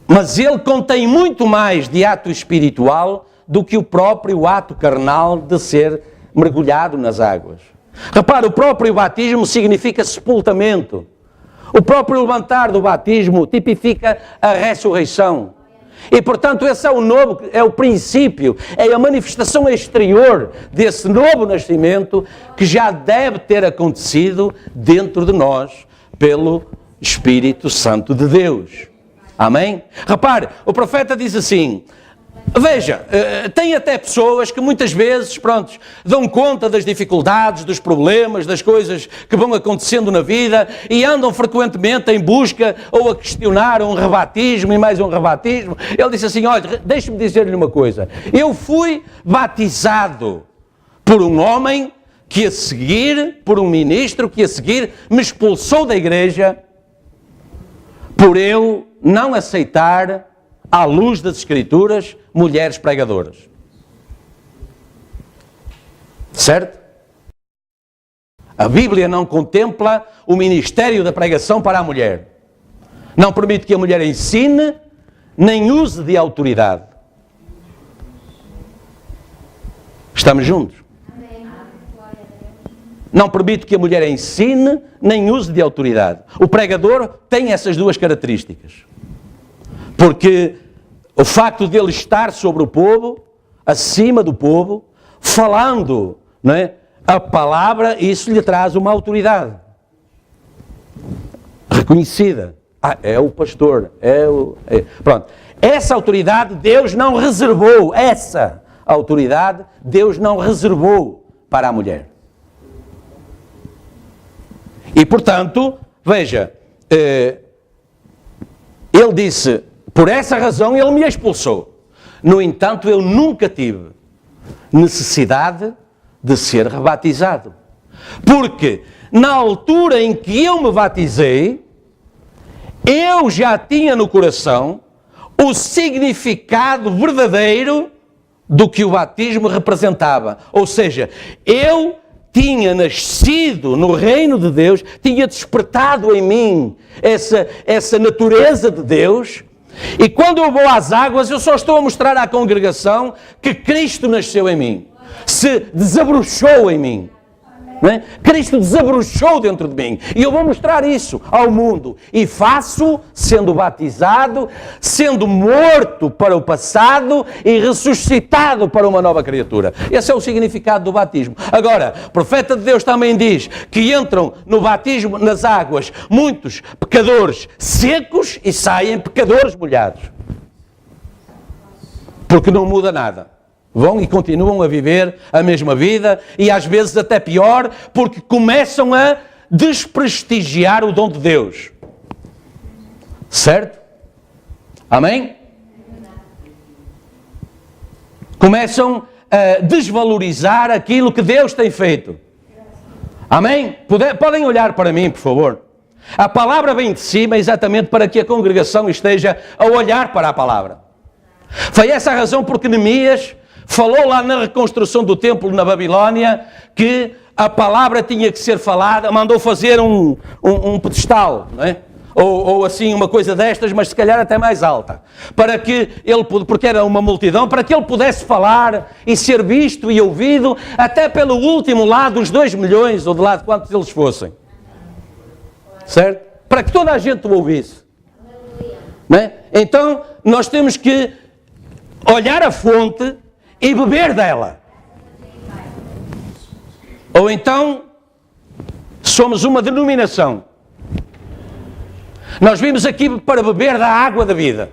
Mas ele contém muito mais de ato espiritual do que o próprio ato carnal de ser mergulhado nas águas. Repara, o próprio batismo significa sepultamento. O próprio levantar do batismo tipifica a ressurreição. E, portanto, esse é o princípio, é a manifestação exterior desse novo nascimento que já deve ter acontecido dentro de nós pelo Espírito Santo de Deus. Amém? Repare, o profeta diz assim, veja, tem até pessoas que muitas vezes, dão conta das dificuldades, dos problemas, das coisas que vão acontecendo na vida e andam frequentemente em busca ou a questionar um rebatismo e mais um rebatismo. Ele disse assim, olha, deixe-me dizer-lhe uma coisa, eu fui batizado por um homem que a seguir, por um ministro que a seguir me expulsou da igreja por eu não aceitar, à luz das Escrituras, mulheres pregadoras. Certo? A Bíblia não contempla o ministério da pregação para a mulher. Não permite que a mulher ensine, nem use de autoridade. Estamos juntos? Não permite que a mulher ensine, nem use de autoridade. O pregador tem essas duas características. Porque o facto de ele estar sobre o povo, acima do povo, falando, não é, a palavra, isso lhe traz uma autoridade. Reconhecida. É o pastor. Pronto. Essa autoridade Deus não reservou. Essa autoridade Deus não reservou para a mulher. E, portanto, veja, ele disse, por essa razão ele me expulsou. No entanto, eu nunca tive necessidade de ser rebatizado. Porque, na altura em que eu me batizei, eu já tinha no coração o significado verdadeiro do que o batismo representava. Ou seja, eu tinha nascido no reino de Deus, tinha despertado em mim essa natureza de Deus, e quando eu vou às águas, eu só estou a mostrar à congregação que Cristo nasceu em mim, se desabrochou em mim. Não é? Cristo desabrochou dentro de mim, e eu vou mostrar isso ao mundo, e faço sendo batizado, sendo morto para o passado e ressuscitado para uma nova criatura. Esse é o significado do batismo. Agora, o profeta de Deus também diz que entram no batismo, nas águas, muitos pecadores secos e saem pecadores molhados, porque não muda nada. Vão e continuam a viver a mesma vida e às vezes até pior, porque começam a desprestigiar o dom de Deus. Certo? Amém? Começam a desvalorizar aquilo que Deus tem feito. Amém? Podem olhar para mim, por favor. A palavra vem de cima exatamente para que a congregação esteja a olhar para a palavra. Foi essa a razão porque Neemias falou lá na reconstrução do templo na Babilónia que a palavra tinha que ser falada, mandou fazer um pedestal, não é? ou assim uma coisa destas, mas se calhar até mais alta, para que ele, porque era uma multidão, para que ele pudesse falar e ser visto e ouvido, até pelo último lá dos 2 milhões, ou de lá de quantos eles fossem. Certo? Para que toda a gente o ouvisse. Não é? Então, nós temos que olhar a fonte e beber dela. Ou então, somos uma denominação. Nós vimos aqui para beber da água da vida.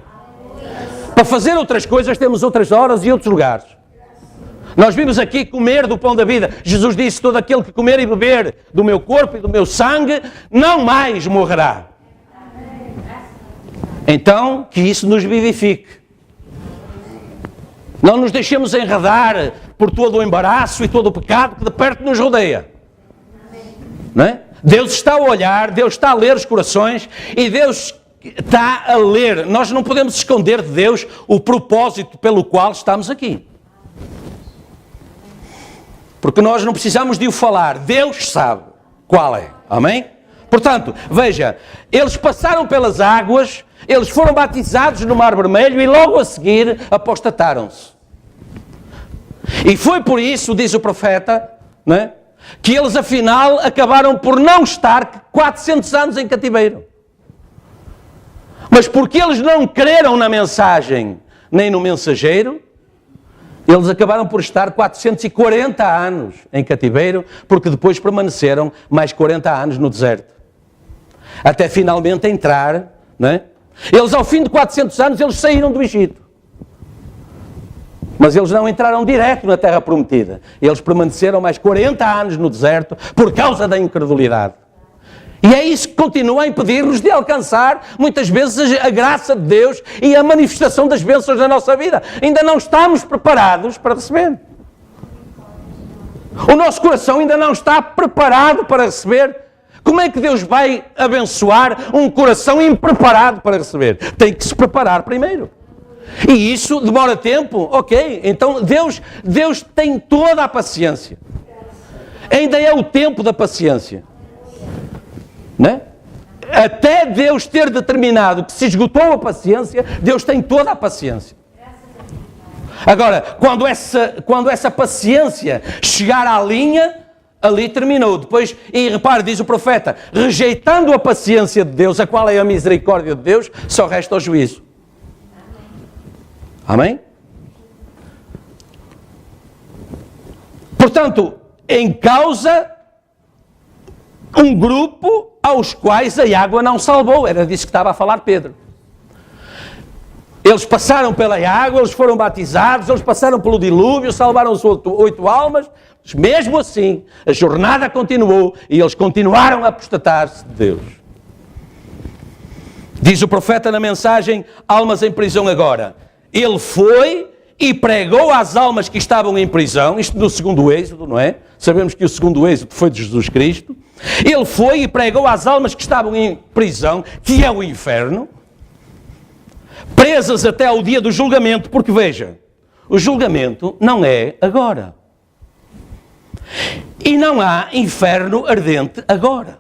Para fazer outras coisas temos outras horas e outros lugares. Nós vimos aqui comer do pão da vida. Jesus disse, todo aquele que comer e beber do meu corpo e do meu sangue, não mais morrerá. Então, que isso nos vivifique. Não nos deixemos enredar por todo o embaraço e todo o pecado que de perto nos rodeia. Não é? Deus está a olhar, Deus está a ler os corações e Deus está a ler. Nós não podemos esconder de Deus o propósito pelo qual estamos aqui. Porque nós não precisamos de o falar. Deus sabe qual é. Amém? Portanto, veja, eles passaram pelas águas, eles foram batizados no Mar Vermelho e logo a seguir apostataram-se. E foi por isso, diz o profeta, não é? Que eles afinal acabaram por não estar 400 anos em cativeiro. Mas porque eles não creram na mensagem nem no mensageiro, eles acabaram por estar 440 anos em cativeiro, porque depois permaneceram mais 40 anos no deserto. Até finalmente entrar, não é? Eles ao fim de 400 anos, eles saíram do Egito. Mas eles não entraram direto na Terra Prometida. Eles permaneceram mais 40 anos no deserto por causa da incredulidade. E é isso que continua a impedir-nos de alcançar, muitas vezes, a graça de Deus e a manifestação das bênçãos na nossa vida. Ainda não estamos preparados para receber. O nosso coração ainda não está preparado para receber. Como é que Deus vai abençoar um coração impreparado para receber? Tem que se preparar primeiro. E isso demora tempo, ok. Então Deus tem toda a paciência. Ainda é o tempo da paciência. Né? Até Deus ter determinado que se esgotou a paciência, Deus tem toda a paciência. Agora, quando essa paciência chegar à linha, ali terminou. Depois, e repare, diz o profeta, rejeitando a paciência de Deus, a qual é a misericórdia de Deus, só resta o juízo. Amém? Portanto, em causa um grupo aos quais a água não salvou. Era disso que estava a falar Pedro. Eles passaram pela água, eles foram batizados, eles passaram pelo dilúvio, salvaram-se 8 almas. Mas mesmo assim, a jornada continuou e eles continuaram a apostatar-se de Deus. Diz o profeta na mensagem, almas em prisão agora. Ele foi e pregou às almas que estavam em prisão, isto no segundo êxodo, não é? Sabemos que o segundo êxodo foi de Jesus Cristo. Ele foi e pregou às almas que estavam em prisão, que é o inferno, presas até ao dia do julgamento, porque veja, o julgamento não é agora. E não há inferno ardente agora.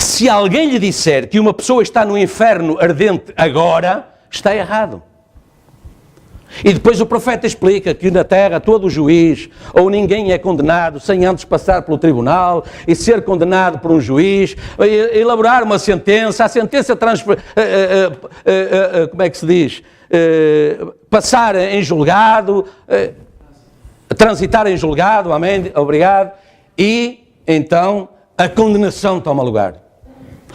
Se alguém lhe disser que uma pessoa está no inferno ardente agora, está errado. E depois o profeta explica que na terra todo juiz ou ninguém é condenado sem antes passar pelo tribunal e ser condenado por um juiz, elaborar uma sentença, a sentença como é que se diz? Passar em julgado, transitar em julgado, amém, obrigado, e então a condenação toma lugar,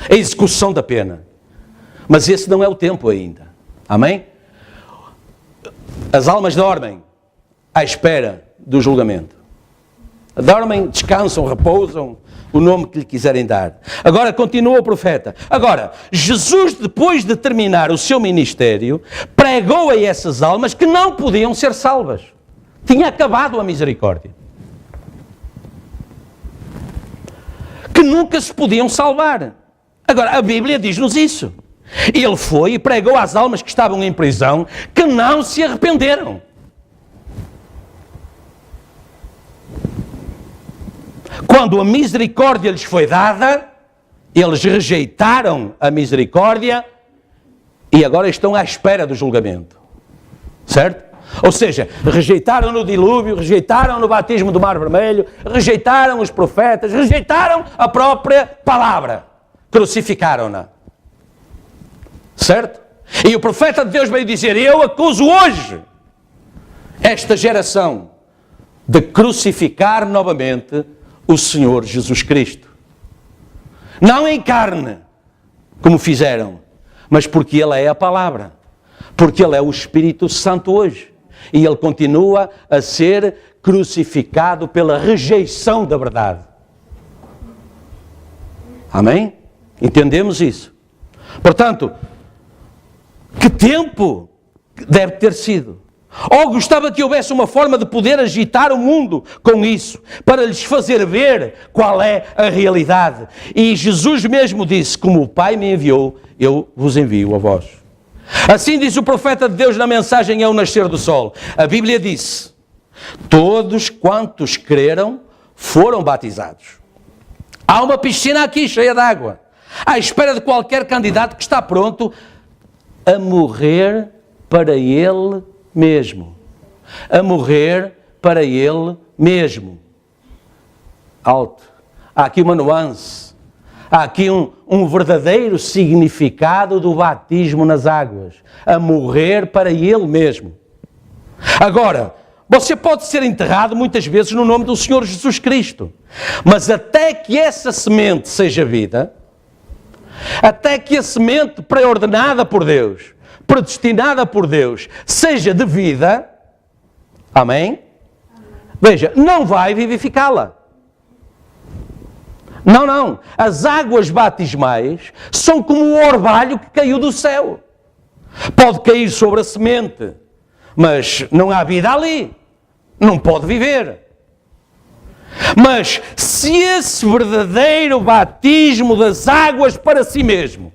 a execução da pena. Mas esse não é o tempo ainda, amém? As almas dormem à espera do julgamento. Dormem, descansam, repousam, o nome que lhe quiserem dar. Agora continua o profeta. Agora, Jesus, depois de terminar o seu ministério, pregou a essas almas que não podiam ser salvas. Tinha acabado a misericórdia. Que nunca se podiam salvar. Agora, a Bíblia diz-nos isso. Ele foi e pregou às almas que estavam em prisão, que não se arrependeram. Quando a misericórdia lhes foi dada, Eles rejeitaram a misericórdia e agora estão à espera do julgamento. Certo? Ou seja, rejeitaram no dilúvio, rejeitaram no batismo do Mar Vermelho, rejeitaram os profetas, rejeitaram a própria palavra. Crucificaram-na. Certo? E o profeta de Deus veio dizer: eu acuso hoje esta geração de crucificar novamente o Senhor Jesus Cristo. Não em carne, como fizeram, mas porque Ele é a palavra. Porque Ele é o Espírito Santo hoje. E Ele continua a ser crucificado pela rejeição da verdade. Amém? Entendemos isso? Portanto, que tempo deve ter sido? Ou gostava que houvesse uma forma de poder agitar o mundo com isso, para lhes fazer ver qual é a realidade. E Jesus mesmo disse: como o Pai me enviou, eu vos envio a vós. Assim diz o profeta de Deus na mensagem ao nascer do sol. A Bíblia disse: todos quantos creram foram batizados. Há uma piscina aqui cheia de água, à espera de qualquer candidato que está pronto a morrer para ele mesmo. A morrer para ele mesmo. Alto. Há aqui uma nuance. Há aqui um verdadeiro significado do batismo nas águas. A morrer para ele mesmo. Agora, você pode ser enterrado muitas vezes no nome do Senhor Jesus Cristo. Mas até que essa semente seja vida, até que a semente preordenada por Deus, predestinada por Deus, seja de vida, amém? Veja, não vai vivificá-la. Não. As águas batismais são como o orvalho que caiu do céu. Pode cair sobre a semente, mas não há vida ali. Não pode viver. Mas se esse verdadeiro batismo das águas para si mesmo,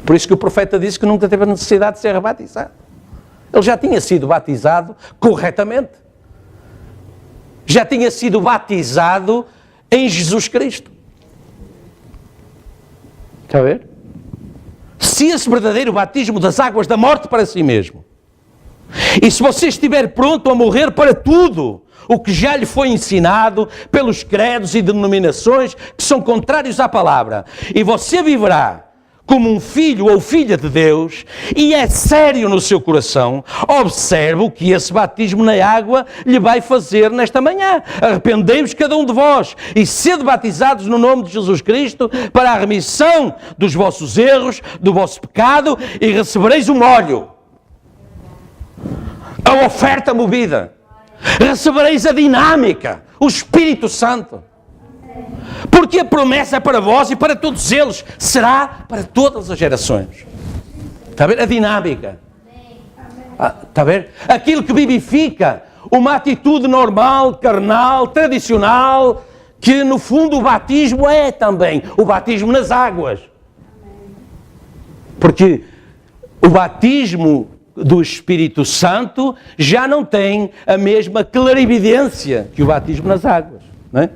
por isso que o profeta disse que nunca teve a necessidade de ser rebatizado. Ele já tinha sido batizado corretamente. Já tinha sido batizado em Jesus Cristo. Está a ver? Se esse verdadeiro batismo das águas da morte para si mesmo, e se você estiver pronto a morrer para tudo o que já lhe foi ensinado pelos credos e denominações que são contrários à palavra, e você viverá como um filho ou filha de Deus, e é sério no seu coração, observe o que esse batismo na água lhe vai fazer nesta manhã. Arrependei-vos cada um de vós, e sede batizados no nome de Jesus Cristo, para a remissão dos vossos erros, do vosso pecado, e recebereis um óleo, a oferta movida, recebereis a dinâmica, o Espírito Santo. Porque a promessa é para vós e para todos eles, será para todas as gerações. Está a ver? A dinâmica. Está a ver? Aquilo que vivifica uma atitude normal, carnal, tradicional, que no fundo o batismo é também, o batismo nas águas. Porque o batismo do Espírito Santo já não tem a mesma clarividência que o batismo nas águas, não é?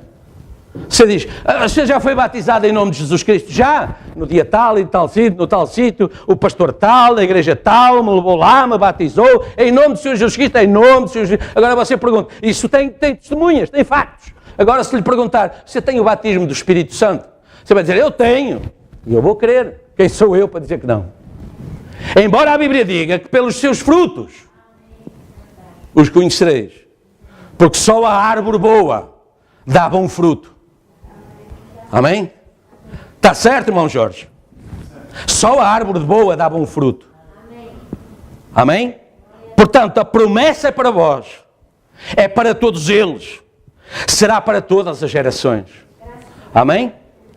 Você diz: você já foi batizado em nome de Jesus Cristo? Já, no dia tal, em tal sítio, no tal sítio, o pastor tal, a igreja tal, me levou lá, me batizou, em nome do Senhor Jesus Cristo, em nome do Senhor Jesus Cristo. Agora você pergunta, isso tem testemunhas, tem factos. Agora se lhe perguntar, você tem o batismo do Espírito Santo? Você vai dizer: eu tenho, e eu vou crer. Quem sou eu para dizer que não? Embora a Bíblia diga que pelos seus frutos os conhecereis, porque só a árvore boa dá bom fruto. Amém? Está certo, irmão Jorge? Só a árvore boa dá bom fruto. Amém? Portanto, a promessa é para vós, é para todos eles, será para todas as gerações. Amém?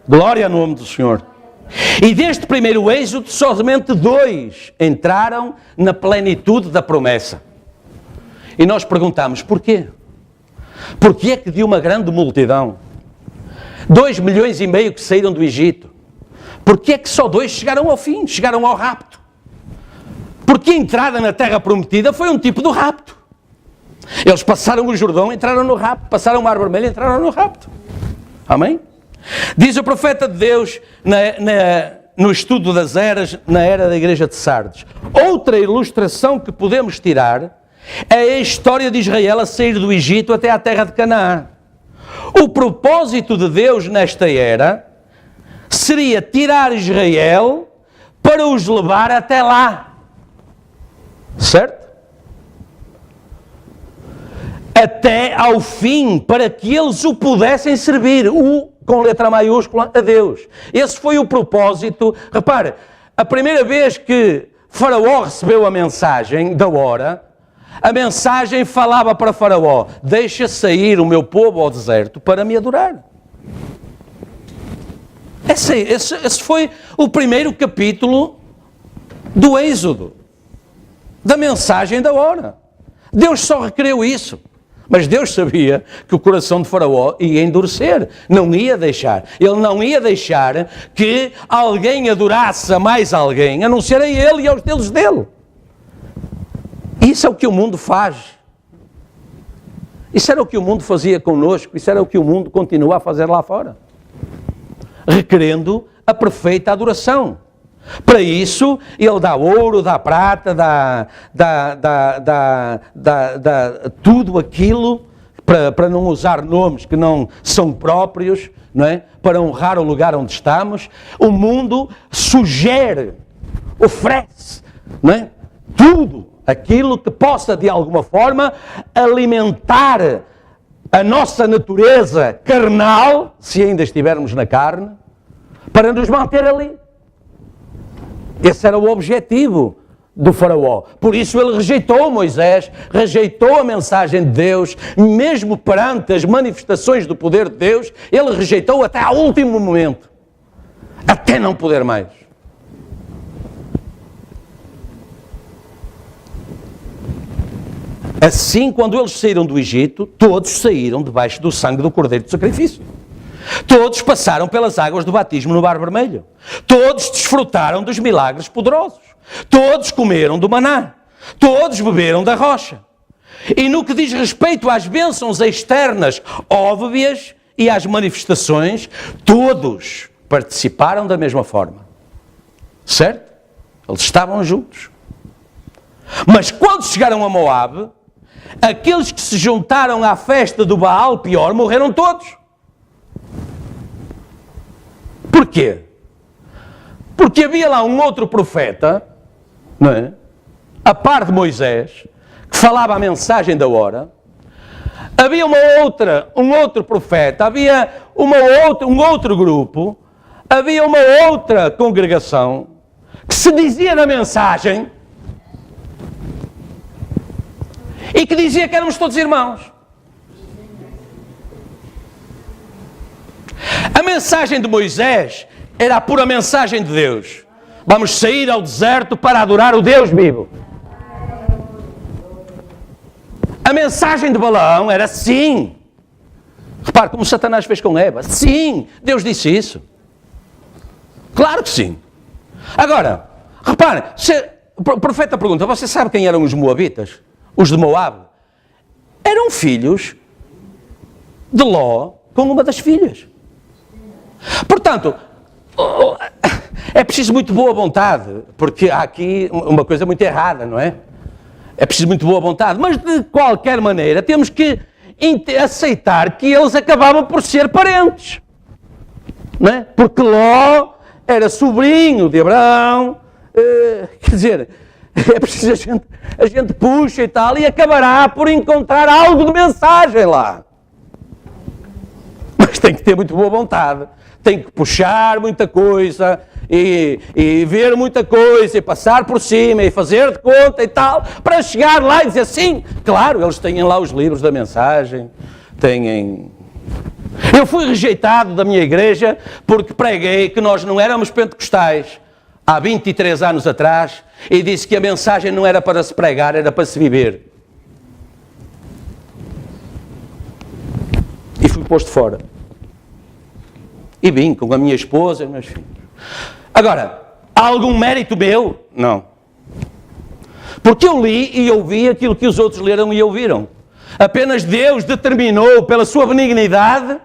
Glória ao nome do Senhor. E deste primeiro êxodo, somente 2 entraram na plenitude da promessa. E nós perguntamos: porquê? Porquê é que de uma grande multidão, 2,5 milhões que saíram do Egito, porquê é que só 2 chegaram ao fim, chegaram ao rapto? Porque a entrada na terra prometida foi um tipo de rapto. Eles passaram o Jordão, entraram no rapto, passaram o Mar Vermelho, entraram no rapto. Amém? Diz o profeta de Deus no estudo das eras, na era da igreja de Sardes. Outra ilustração que podemos tirar é a história de Israel a sair do Egito até à terra de Canaã. O propósito de Deus nesta era seria tirar Israel para os levar até lá. Certo? Até ao fim, para que eles o pudessem servir, com letra maiúscula, a Deus. Esse foi o propósito. Repare, a primeira vez que Faraó recebeu a mensagem da hora, a mensagem falava para Faraó: deixa sair o meu povo ao deserto para me adorar. Esse foi o primeiro capítulo do Êxodo, da mensagem da hora. Deus só requereu isso. Mas Deus sabia que o coração de Faraó ia endurecer, não ia deixar. Ele não ia deixar que alguém adorasse a mais alguém, a não ser a ele e aos deuses dele. Isso é o que o mundo faz. Isso era o que o mundo fazia connosco, isso era o que o mundo continua a fazer lá fora. Requerendo a perfeita adoração. Para isso, ele dá ouro, dá prata, dá tudo aquilo, para não usar nomes que não são próprios, não é? Para honrar o lugar onde estamos. O mundo sugere, oferece, não é? Tudo aquilo que possa, de alguma forma, alimentar a nossa natureza carnal, se ainda estivermos na carne, para nos manter ali. Esse era o objetivo do Faraó. Por isso ele rejeitou Moisés, rejeitou a mensagem de Deus, mesmo perante as manifestações do poder de Deus, ele rejeitou até ao último momento, até não poder mais. Assim, quando eles saíram do Egito, todos saíram debaixo do sangue do Cordeiro de Sacrifício. Todos passaram pelas águas do batismo no Mar Vermelho. Todos desfrutaram dos milagres poderosos. Todos comeram do maná. Todos beberam da rocha. E no que diz respeito às bênçãos externas óbvias e às manifestações, todos participaram da mesma forma. Certo? Eles estavam juntos. Mas quando chegaram a Moabe, aqueles que se juntaram à festa do Baal Pior morreram todos. Porquê? Porque havia lá um outro profeta, não é? A par de Moisés, que falava a mensagem da hora. Havia um outro profeta, havia um outro grupo, havia uma outra congregação que se dizia na mensagem e que dizia que éramos todos irmãos. A mensagem de Moisés era a pura mensagem de Deus. Vamos sair ao deserto para adorar o Deus vivo. A mensagem de Balaão era sim. Repare como Satanás fez com Eva. Sim, Deus disse isso. Claro que sim. Agora, repare, o profeta pergunta: você sabe quem eram os moabitas? Os de Moab? Eram filhos de Ló com uma das filhas. Portanto, é preciso muito boa vontade, porque há aqui uma coisa muito errada, não é? É preciso muito boa vontade, mas de qualquer maneira temos que aceitar que eles acabavam por ser parentes, não é? Porque Ló era sobrinho de Abraão, quer dizer, é preciso a gente puxa e tal, e acabará por encontrar algo de mensagem lá. Mas tem que ter muito boa vontade. Tem que puxar muita coisa e ver muita coisa e passar por cima e fazer de conta e tal, para chegar lá e dizer sim. Claro, eles têm lá os livros da mensagem, têm... Eu fui rejeitado da minha igreja porque preguei que nós não éramos pentecostais há 23 anos atrás e disse que a mensagem não era para se pregar, era para se viver. E fui posto fora. E vim com a minha esposa e meus filhos. Agora, há algum mérito meu? Não. Porque eu li e ouvi aquilo que os outros leram e ouviram. Apenas Deus determinou, pela sua benignidade,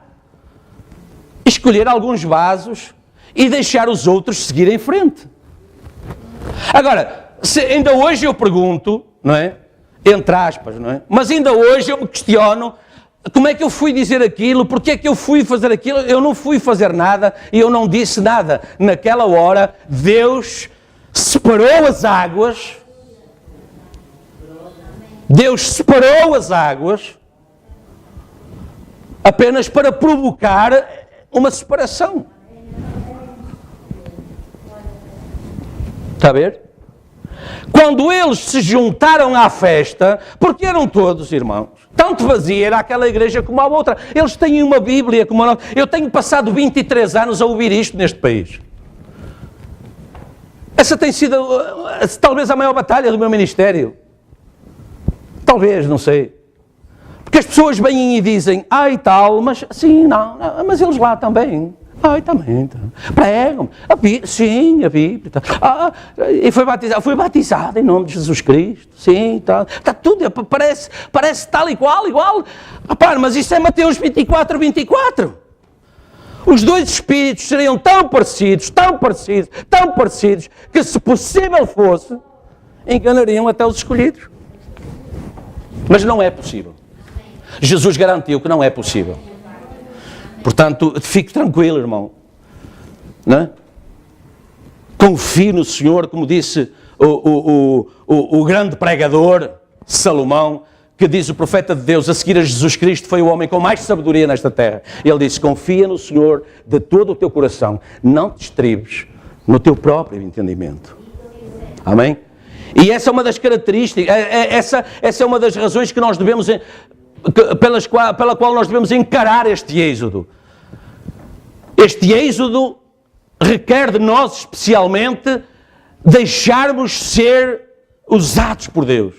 escolher alguns vasos e deixar os outros seguir em frente. Agora, ainda hoje eu pergunto, não é? Entre aspas, não é? Mas ainda hoje eu me questiono como é que eu fui dizer aquilo, porque é que eu fui fazer aquilo. Eu não fui fazer nada e eu não disse nada. Naquela hora, Deus separou as águas. Deus separou as águas apenas para provocar uma separação. Está a ver? Quando eles se juntaram à festa, porque eram todos irmãos, tanto vazia era aquela igreja como a outra. Eles têm uma Bíblia como a nossa. Eu tenho passado 23 anos a ouvir isto neste país. Essa tem sido talvez a maior batalha do meu ministério. Talvez, não sei. Porque as pessoas vêm e dizem, ai tal, mas sim, não, mas eles lá também. Ai, também. Pregam. Sim, a Bíblia. E fui batizado em nome de Jesus Cristo. Sim, está tudo, parece tal e qual, igual. Rapaz, mas isso é Mateus 24, 24. Os dois espíritos seriam tão parecidos, que se possível fosse, enganariam até os escolhidos. Mas não é possível. Jesus garantiu que não é possível. Portanto, fique tranquilo, irmão. Não é? Confie no Senhor, como disse o grande pregador Salomão, que diz o profeta de Deus, a seguir a Jesus Cristo, foi o homem com mais sabedoria nesta terra. Ele disse, confia no Senhor de todo o teu coração, não te estribes no teu próprio entendimento. Amém? E essa é uma das características, essa é uma das razões que nós devemos, pela qual nós devemos encarar este êxodo. Este êxodo requer de nós, especialmente, deixarmos ser usados por Deus.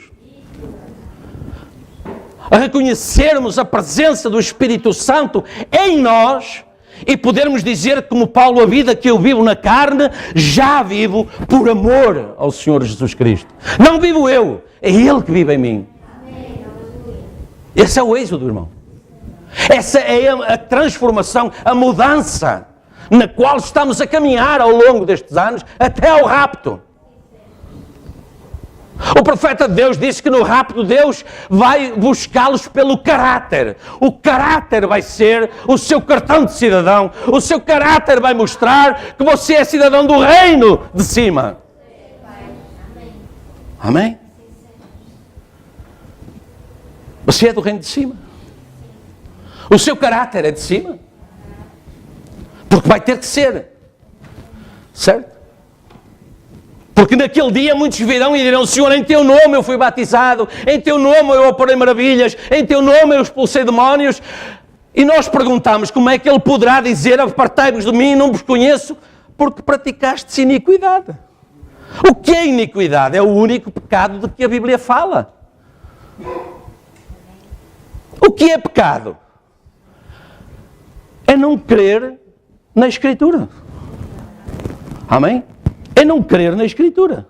A reconhecermos a presença do Espírito Santo em nós e podermos dizer, como Paulo, a vida que eu vivo na carne, já vivo por amor ao Senhor Jesus Cristo. Não vivo eu, é Ele que vive em mim. Esse é o êxodo, irmão. Essa é a transformação, a mudança na qual estamos a caminhar ao longo destes anos até ao rapto. O profeta de Deus disse que no rapto Deus vai buscá-los pelo caráter. O caráter vai ser o seu cartão de cidadão. O seu caráter vai mostrar que você é cidadão do reino de cima. Amém? Você é do reino de cima. O seu caráter é de cima. Porque vai ter que ser. Certo? Porque naquele dia muitos virão e dirão, Senhor, em teu nome eu fui batizado, em teu nome eu operei maravilhas, em teu nome eu expulsei demónios. E nós perguntamos, como é que ele poderá dizer, apartai-vos de mim, não vos conheço, porque praticastes iniquidade. O que é iniquidade? É o único pecado de que a Bíblia fala. O que é pecado? É não crer na Escritura. Amém? É não crer na Escritura.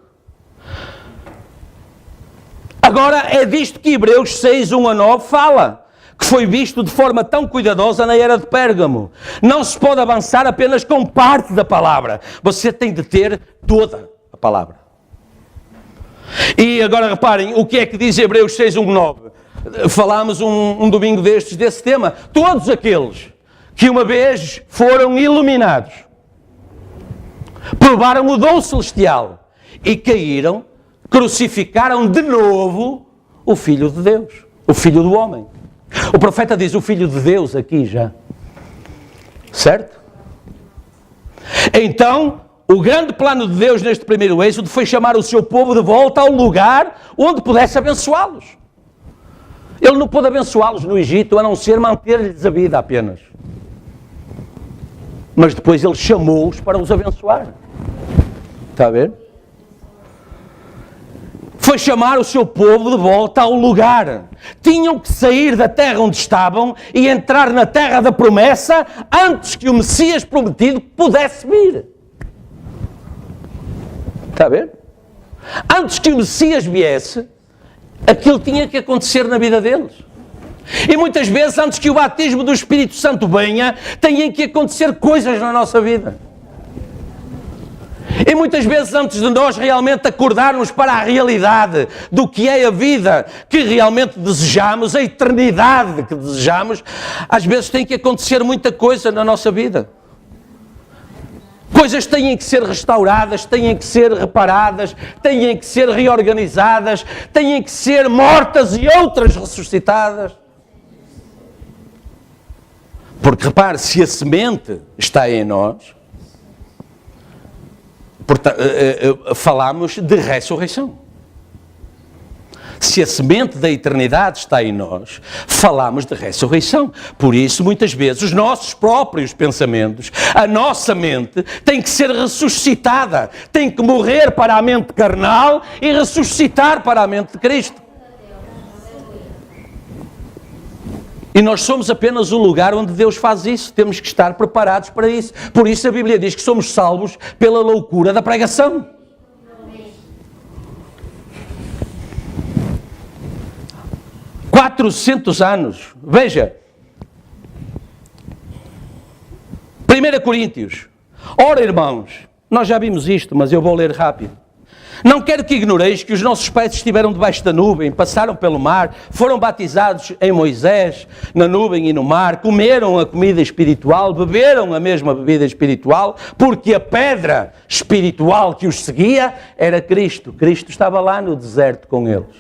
Agora é disto que Hebreus 6, 1 a 9 fala, que foi visto de forma tão cuidadosa na era de Pérgamo. Não se pode avançar apenas com parte da palavra. Você tem de ter toda a palavra. E agora reparem, o que é que diz Hebreus 6, 1 a 9? Falámos um domingo desse tema. Todos aqueles que uma vez foram iluminados, provaram o dom celestial e caíram, crucificaram de novo o Filho de Deus, o Filho do homem. O profeta diz o Filho de Deus aqui já. Certo? Então, o grande plano de Deus neste primeiro êxodo foi chamar o seu povo de volta ao lugar onde pudesse abençoá-los. Ele não pôde abençoá-los no Egito, a não ser manter-lhes a vida apenas. Mas depois ele chamou-os para os abençoar. Está a ver? Foi chamar o seu povo de volta ao lugar. Tinham que sair da terra onde estavam e entrar na terra da promessa antes que o Messias prometido pudesse vir. Está a ver? Antes que o Messias viesse, aquilo tinha que acontecer na vida deles. E muitas vezes, antes que o batismo do Espírito Santo venha, têm que acontecer coisas na nossa vida. E muitas vezes, antes de nós realmente acordarmos para a realidade do que é a vida que realmente desejamos, a eternidade que desejamos, às vezes tem que acontecer muita coisa na nossa vida. Coisas têm que ser restauradas, têm que ser reparadas, têm que ser reorganizadas, têm que ser mortas e outras ressuscitadas. Porque repare, se a semente está em nós, falamos de ressurreição. Se a semente da eternidade está em nós, falamos de ressurreição. Por isso, muitas vezes, os nossos próprios pensamentos, a nossa mente, tem que ser ressuscitada. Tem que morrer para a mente carnal e ressuscitar para a mente de Cristo. E nós somos apenas o lugar onde Deus faz isso. Temos que estar preparados para isso. Por isso a Bíblia diz que somos salvos pela loucura da pregação. Há 400 anos. Veja. 1 Coríntios. Ora, irmãos, nós já vimos isto, mas eu vou ler rápido. Não quero que ignoreis que os nossos pais estiveram debaixo da nuvem, passaram pelo mar, foram batizados em Moisés, na nuvem e no mar, comeram a comida espiritual, beberam a mesma bebida espiritual, porque a pedra espiritual que os seguia era Cristo. Cristo estava lá no deserto com eles.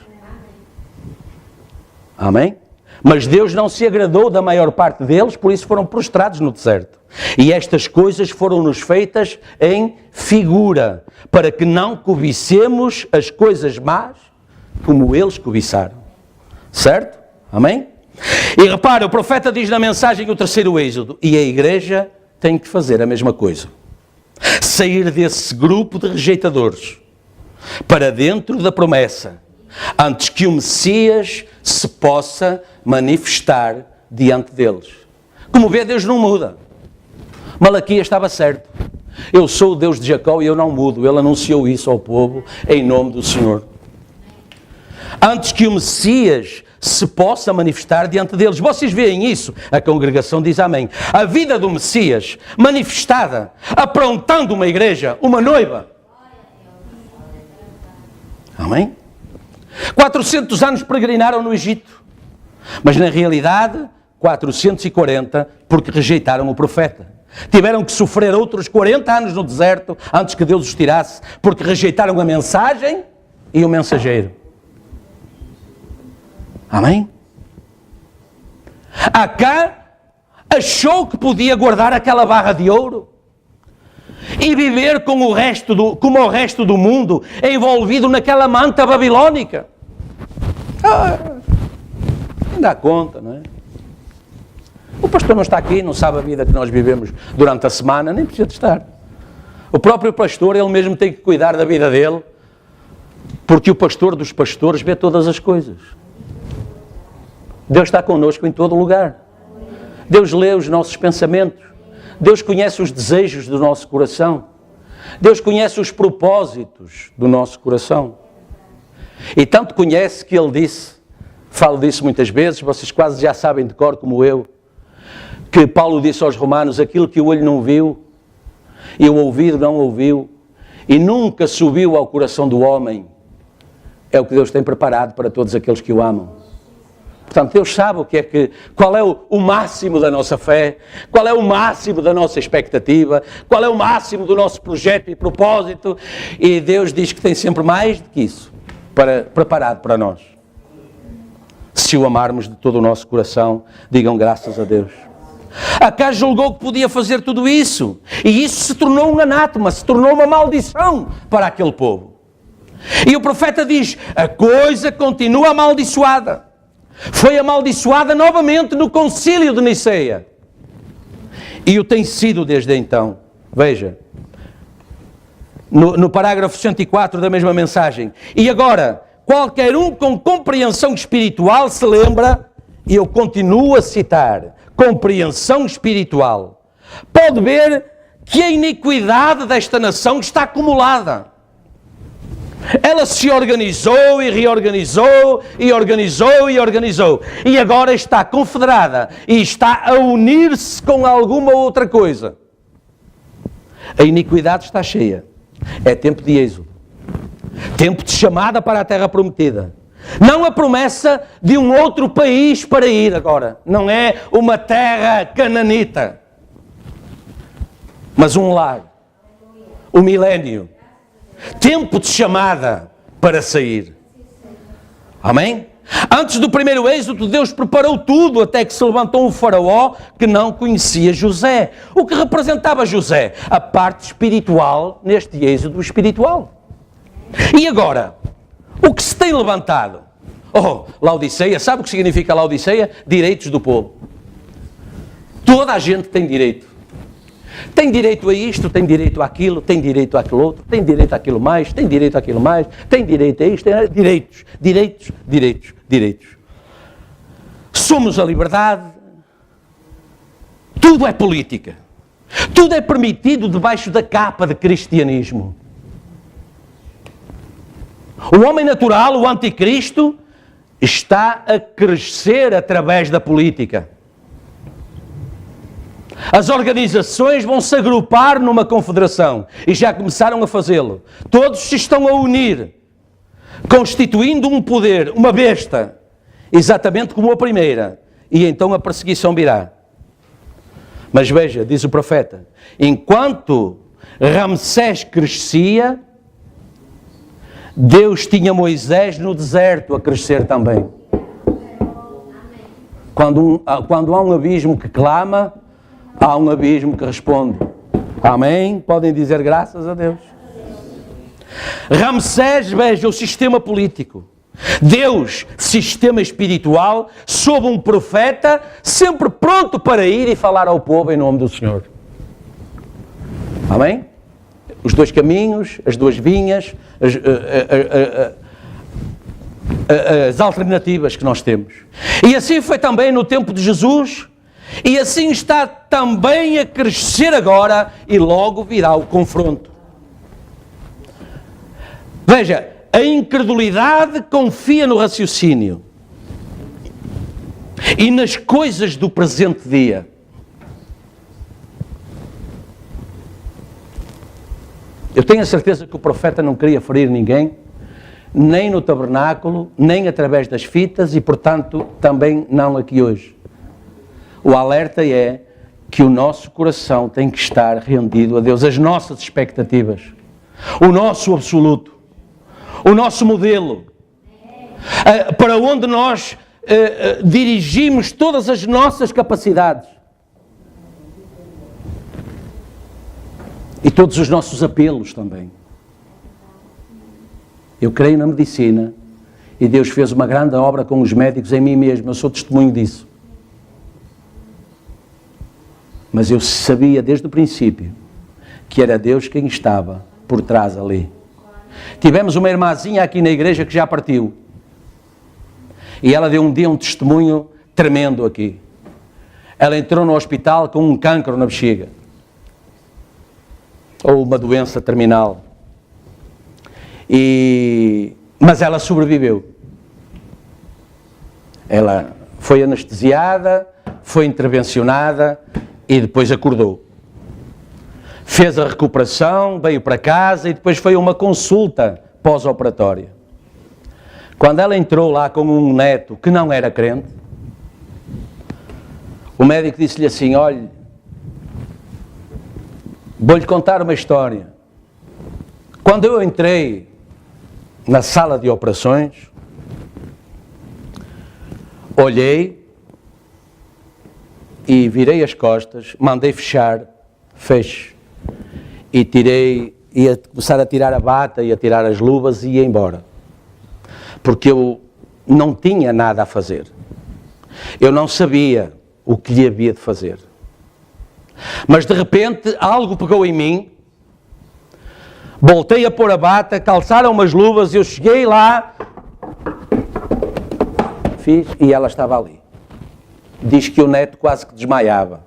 Amém? Mas Deus não se agradou da maior parte deles, por isso foram prostrados no deserto. E estas coisas foram-nos feitas em figura, para que não cobicemos as coisas más, como eles cobiçaram. Certo? Amém? E repara, o profeta diz na mensagem o terceiro êxodo, e a igreja tem que fazer a mesma coisa. Sair desse grupo de rejeitadores, para dentro da promessa, antes que o Messias se possa manifestar diante deles. Como vê, Deus não muda. Malaquias estava certo. Eu sou o Deus de Jacó e eu não mudo. Ele anunciou isso ao povo em nome do Senhor. Antes que o Messias se possa manifestar diante deles. Vocês veem isso? A congregação diz amém. A vida do Messias manifestada, aprontando uma igreja, uma noiva. Amém? 400 anos peregrinaram no Egito, mas na realidade 440 porque rejeitaram o profeta. Tiveram que sofrer outros 40 anos no deserto antes que Deus os tirasse, porque rejeitaram a mensagem e o mensageiro. Amém? Acã achou que podia guardar aquela barra de ouro e viver como o resto do mundo, envolvido naquela manta babilónica. Nem dá conta, não é? O pastor não está aqui, não sabe a vida que nós vivemos durante a semana, nem precisa de estar. O próprio pastor, ele mesmo tem que cuidar da vida dele, porque o pastor dos pastores vê todas as coisas. Deus está connosco em todo lugar. Deus lê os nossos pensamentos. Deus conhece os desejos do nosso coração. Deus conhece os propósitos do nosso coração. E tanto conhece que Ele disse, falo disso muitas vezes, vocês quase já sabem de cor como eu, que Paulo disse aos Romanos, aquilo que o olho não viu, e o ouvido não ouviu, e nunca subiu ao coração do homem, é o que Deus tem preparado para todos aqueles que o amam. Portanto, Deus sabe qual é o máximo da nossa fé, qual é o máximo da nossa expectativa, qual é o máximo do nosso projeto e propósito, e Deus diz que tem sempre mais do que isso preparado para nós. Se o amarmos de todo o nosso coração, digam graças a Deus. Acá julgou que podia fazer tudo isso, e isso se tornou um anátema, se tornou uma maldição para aquele povo. E o profeta diz, a coisa continua amaldiçoada. Foi amaldiçoada novamente no concílio de Niceia. E o tem sido desde então. Veja, no parágrafo 104 da mesma mensagem. E agora, qualquer um com compreensão espiritual se lembra, e eu continuo a citar, compreensão espiritual, pode ver que a iniquidade desta nação está acumulada. Ela se organizou e reorganizou, e organizou e organizou. E agora está confederada e está a unir-se com alguma outra coisa. A iniquidade está cheia. É tempo de êxodo. Tempo de chamada para a terra prometida. Não a promessa de um outro país para ir agora. Não é uma terra cananita. Mas um lar. O milénio. Tempo de chamada para sair. Amém? Antes do primeiro êxodo, Deus preparou tudo até que se levantou um faraó que não conhecia José. O que representava José? A parte espiritual neste êxodo espiritual. E agora? O que se tem levantado? Oh, Laodiceia, sabe o que significa Laodiceia? Direitos do povo. Toda a gente tem direito. Tem direito a isto, tem direito àquilo, tem direito àquilo outro, tem direito àquilo mais, tem direito àquilo mais, tem direito a isto, tem direitos, direitos, direitos, direitos. Somos a liberdade. Tudo é política. Tudo é permitido debaixo da capa de cristianismo. O homem natural, o anticristo, está a crescer através da política. As organizações vão se agrupar numa confederação e já começaram a fazê-lo. Todos se estão a unir, constituindo um poder, uma besta, exatamente como a primeira. E então a perseguição virá. Mas veja, diz o profeta, enquanto Ramsés crescia, Deus tinha Moisés no deserto a crescer também. Quando há um abismo que clama, há um abismo que responde. Amém? Podem dizer graças a Deus. Ramsés, veja, o sistema político. Deus, sistema espiritual, sob um profeta, sempre pronto para ir e falar ao povo em nome do Senhor. Amém? Os dois caminhos, as duas vinhas, as alternativas que nós temos. E assim foi também no tempo de Jesus, e assim está também a crescer agora, e logo virá o confronto. Veja, a incredulidade confia no raciocínio e nas coisas do presente dia. Eu tenho a certeza que o profeta não queria ferir ninguém, nem no tabernáculo, nem através das fitas e, portanto, também não aqui hoje. O alerta é que o nosso coração tem que estar rendido a Deus, as nossas expectativas, o nosso absoluto, o nosso modelo, para onde nós dirigimos todas as nossas capacidades e todos os nossos apelos também. Eu creio na medicina e Deus fez uma grande obra com os médicos em mim mesmo, eu sou testemunho disso. Mas eu sabia desde o princípio que era Deus quem estava por trás ali. Tivemos uma irmãzinha aqui na igreja que já partiu. E ela deu um dia um testemunho tremendo aqui. Ela entrou no hospital com um cancro na bexiga. Ou uma doença terminal. Mas ela sobreviveu. Ela foi anestesiada, foi intervencionada e depois acordou. Fez a recuperação, veio para casa e depois foi a uma consulta pós-operatória. Quando ela entrou lá com um neto que não era crente, o médico disse-lhe assim, olha, vou-lhe contar uma história. Quando eu entrei na sala de operações, olhei e virei as costas, mandei fechar, fecho, e ia começar a tirar a bata, ia tirar as luvas e ia embora. Porque eu não tinha nada a fazer. Eu não sabia o que lhe havia de fazer. Mas de repente algo pegou em mim, voltei a pôr a bata, calçaram umas luvas, eu cheguei lá, fiz e ela estava ali. Diz que o neto quase que desmaiava.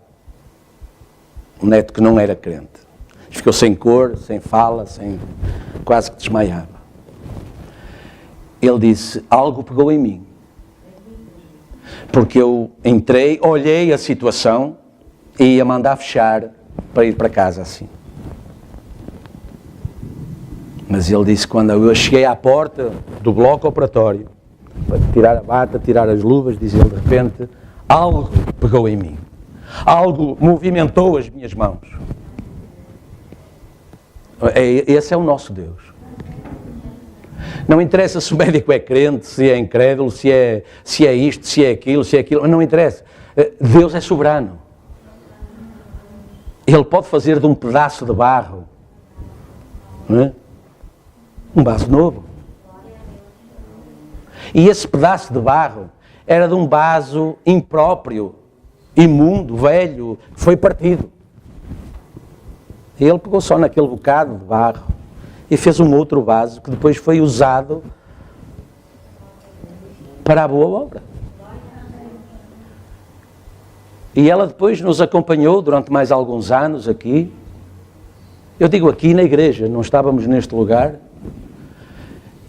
O neto que não era crente. Ficou sem cor, sem fala, quase que desmaiava. ele disse, algo pegou em mim. Porque eu entrei, olhei a situação e ia mandar fechar para ir para casa assim. Mas ele disse, quando eu cheguei à porta do bloco operatório, para tirar a bata, tirar as luvas, diz ele de repente, algo pegou em mim. Algo movimentou as minhas mãos. Esse é o nosso Deus. Não interessa se o médico é crente, se é incrédulo, se é isto, se é aquilo, não interessa. Deus é soberano. Ele pode fazer de um pedaço de barro, não é? Um vaso novo. E esse pedaço de barro era de um vaso impróprio, imundo, velho, que foi partido. E ele pegou só naquele bocado de barro e fez um outro vaso que depois foi usado para a boa obra. E ela depois nos acompanhou durante mais alguns anos aqui. Eu digo aqui na igreja, não estávamos neste lugar.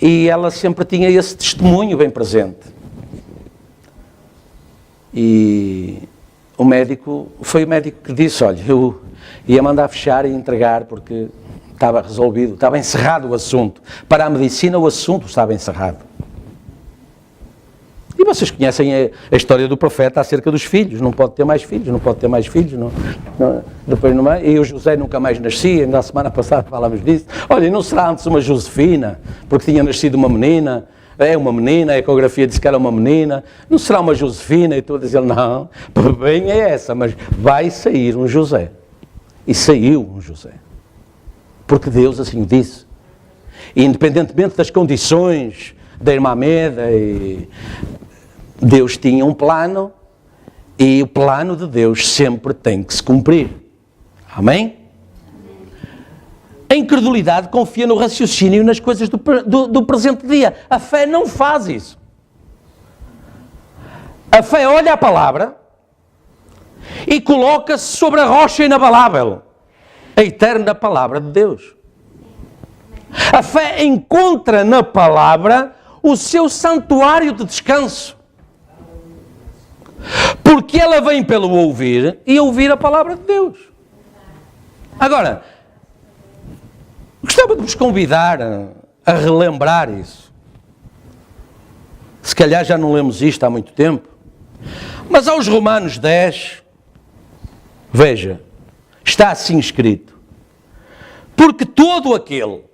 E ela sempre tinha esse testemunho bem presente. E foi o médico que disse, olha, eu ia mandar fechar e entregar porque estava resolvido, estava encerrado o assunto. Para a medicina o assunto estava encerrado. E vocês conhecem a história do profeta acerca dos filhos, não pode ter mais filhos, depois não é? E o José nunca mais nascia, ainda a semana passada falámos disso. Olha, não será antes uma Josefina, porque tinha nascido uma menina, a ecografia disse que era uma menina, não será uma Josefina? E tu a dizer, não, bem é essa, mas vai sair um José. E saiu um José. Porque Deus assim o disse. E independentemente das condições da irmã Meda, Deus tinha um plano e o plano de Deus sempre tem que se cumprir. Amém? A incredulidade confia no raciocínio e nas coisas do presente dia. A fé não faz isso. A fé olha a palavra e coloca-se sobre a rocha inabalável, a eterna palavra de Deus. A fé encontra na palavra o seu santuário de descanso. Porque ela vem pelo ouvir e ouvir a palavra de Deus. Agora, gostava de vos convidar a relembrar isso. Se calhar já não lemos isto há muito tempo. Mas aos Romanos 10, veja, está assim escrito. Porque todo aquele,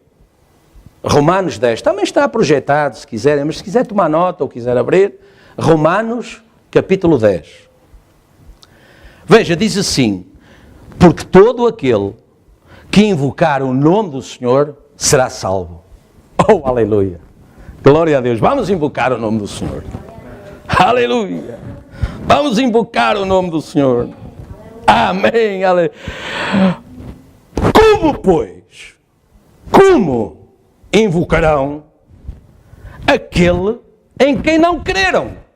Romanos 10, também está projetado, se quiserem, mas se quiser tomar nota ou quiser abrir, Romanos capítulo 10. Veja, diz assim, porque todo aquele que invocar o nome do Senhor será salvo. Oh, aleluia! Glória a Deus! Vamos invocar o nome do Senhor. Aleluia! Vamos invocar o nome do Senhor. Amém! Aleluia! Como, pois? Como invocarão aquele em quem não creram?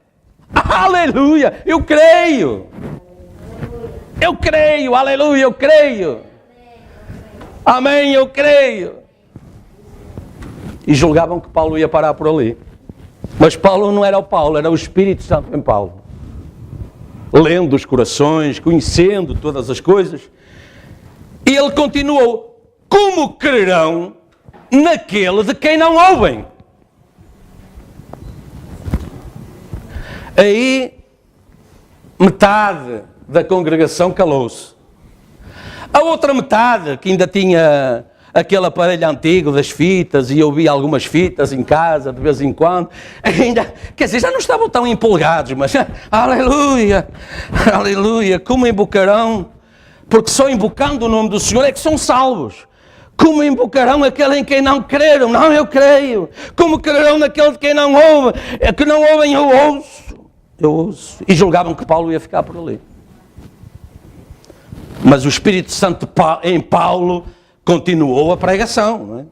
Aleluia! Eu creio! Eu creio! Aleluia! Eu creio! Amém! Eu creio! E julgavam que Paulo ia parar por ali. Mas Paulo não era o Paulo, era o Espírito Santo em Paulo. Lendo os corações, conhecendo todas as coisas. E ele continuou. Como crerão naquele de quem não ouvem? Aí, metade da congregação calou-se. A outra metade, que ainda tinha aquele aparelho antigo das fitas, e ouvia algumas fitas em casa, de vez em quando, ainda, quer dizer, já não estavam tão empolgados, mas, aleluia, aleluia, como invocarão, porque só invocando o nome do Senhor é que são salvos. Como invocarão aquele em quem não creram? Não, eu creio. Como crerão naquele de quem não ouve? É que não ouvem, eu ouço. Eu ouço. E julgavam que Paulo ia ficar por ali. Mas o Espírito Santo em Paulo continuou a pregação. Não é?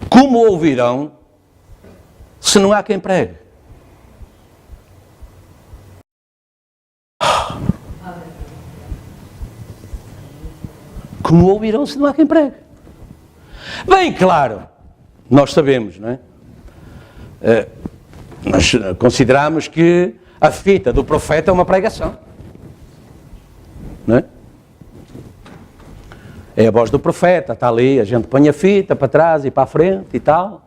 Como ouvirão se não há quem pregue? Como ouvirão se não há quem pregue? Bem claro, nós sabemos, não é? nós consideramos que a fita do profeta é uma pregação. Não é? É a voz do profeta, está ali, a gente põe a fita para trás e para a frente e tal.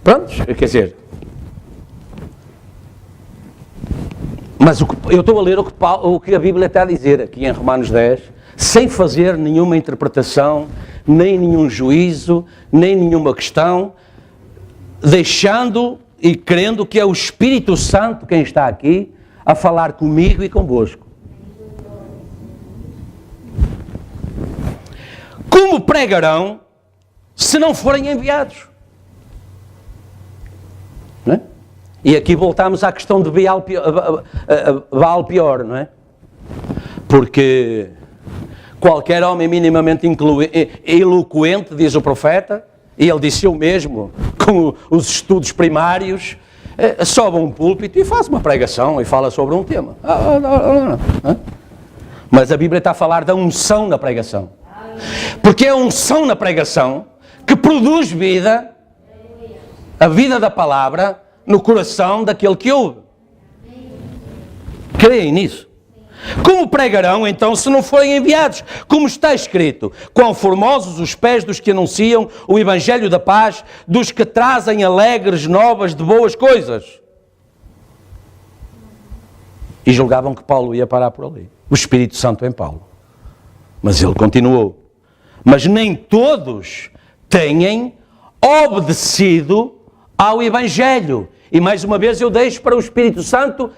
Pronto, quer dizer... Mas eu estou a ler o que a Bíblia está a dizer aqui em Romanos 10, sem fazer nenhuma interpretação, nem nenhum juízo, nem nenhuma questão, deixando e crendo que é o Espírito Santo quem está aqui a falar comigo e convosco. Como pregarão se não forem enviados? Não é? E aqui voltamos à questão de Baal Peor, não é? Porque qualquer homem minimamente eloquente, diz o profeta, e ele disse eu mesmo, com os estudos primários, sobe a um púlpito e faz uma pregação e fala sobre um tema. Mas a Bíblia está a falar da unção na pregação. Porque é a unção na pregação que produz vida, a vida da palavra, no coração daquele que ouve. Creem nisso? Como pregarão, então, se não forem enviados? Como está escrito, quão formosos os pés dos que anunciam o Evangelho da paz, dos que trazem alegres novas de boas coisas. E julgavam que Paulo ia parar por ali. O Espírito Santo em Paulo. Mas ele continuou. Mas nem todos têm obedecido ao Evangelho. E mais uma vez eu deixo para o Espírito Santo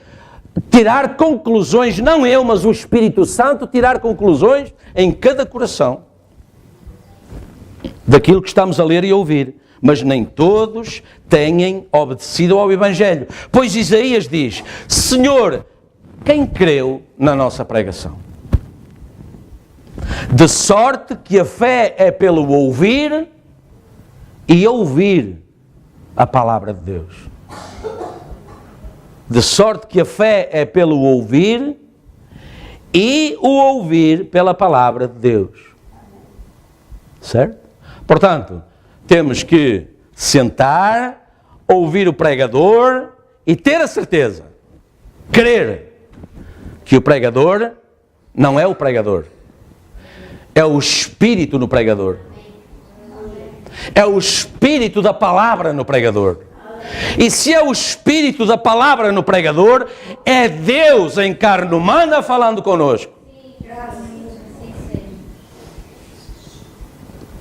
tirar conclusões, não eu, mas o Espírito Santo tirar conclusões em cada coração daquilo que estamos a ler e a ouvir. Mas nem todos têm obedecido ao Evangelho. Pois Isaías diz, Senhor, quem creu na nossa pregação? De sorte que a fé é pelo ouvir e ouvir a palavra de Deus. De sorte que a fé é pelo ouvir e o ouvir pela palavra de Deus. Certo? Portanto, temos que sentar, ouvir o pregador e ter a certeza, crer que o pregador não é o pregador. É o Espírito no pregador. É o Espírito da palavra no pregador. E se é o Espírito da palavra no pregador, é Deus em carne humana falando conosco.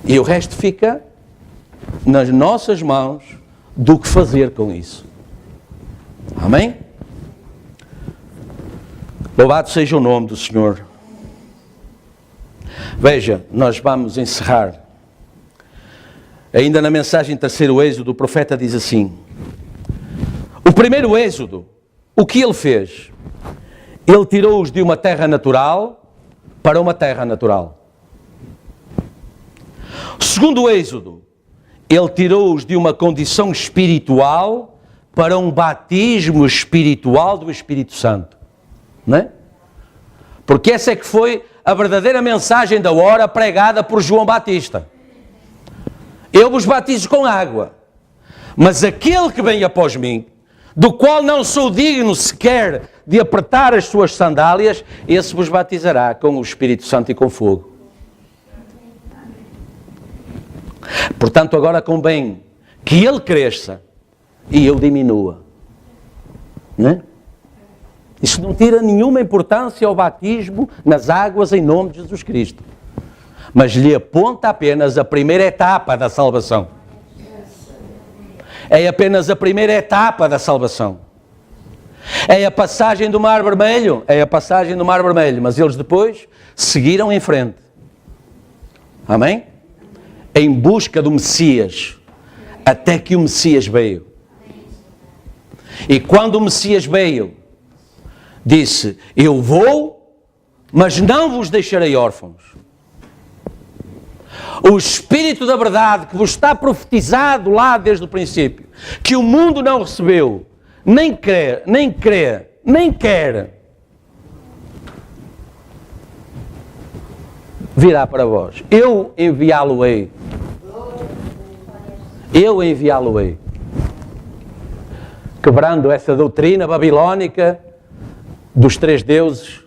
E o resto fica nas nossas mãos do que fazer com isso. Amém? Louvado seja o nome do Senhor. Veja, nós vamos encerrar. Ainda na mensagem terceiro êxodo, o profeta diz assim, o primeiro êxodo, o que ele fez? Ele tirou-os de uma terra natural para uma terra natural. O segundo êxodo, ele tirou-os de uma condição espiritual para um batismo espiritual do Espírito Santo. Não é? Porque essa é que foi a verdadeira mensagem da hora pregada por João Batista. Eu vos batizo com água, mas aquele que vem após mim, do qual não sou digno sequer de apertar as suas sandálias, esse vos batizará com o Espírito Santo e com fogo. Portanto, agora convém que ele cresça e eu diminua. Não é? Isso não tira nenhuma importância ao batismo nas águas em nome de Jesus Cristo. Mas lhe aponta apenas a primeira etapa da salvação. É apenas a primeira etapa da salvação. É a passagem do Mar Vermelho? É a passagem do Mar Vermelho, mas eles depois seguiram em frente. Amém? Em busca do Messias, até que o Messias veio. E quando o Messias veio, disse, eu vou, mas não vos deixarei órfãos. O Espírito da verdade que vos está profetizado lá desde o princípio, que o mundo não recebeu, nem crê, nem quer, virá para vós. Eu enviá-lo-ei. Eu enviá-lo-ei. quebrando essa doutrina babilónica dos 3 deuses,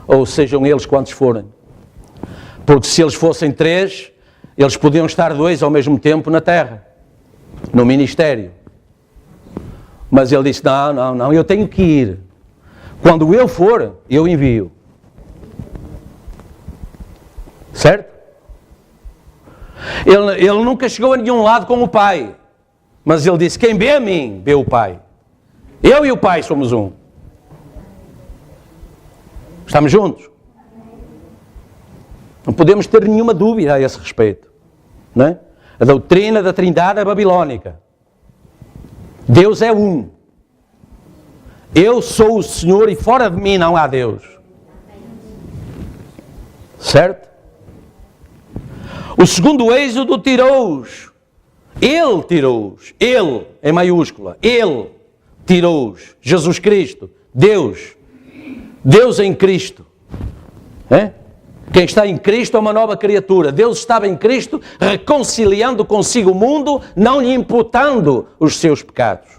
ou sejam eles quantos forem. Porque se eles fossem 3, eles podiam estar 2 ao mesmo tempo na terra, no ministério. Mas ele disse, não, eu tenho que ir. Quando eu for, eu envio. Certo? Ele nunca chegou a nenhum lado com o Pai. Mas ele disse, quem vê a mim, vê o Pai. Eu e o Pai somos um. Estamos juntos? Não podemos ter nenhuma dúvida a esse respeito. Não é? A doutrina da Trindade é babilónica. Deus é um. Eu sou o Senhor e fora de mim não há Deus. Certo? O segundo êxodo tirou-os. Ele tirou-os. Ele, em maiúscula. Ele tirou-os. Jesus Cristo. Deus. Deus em Cristo. É? Quem está em Cristo é uma nova criatura. Deus estava em Cristo reconciliando consigo o mundo, não lhe imputando os seus pecados.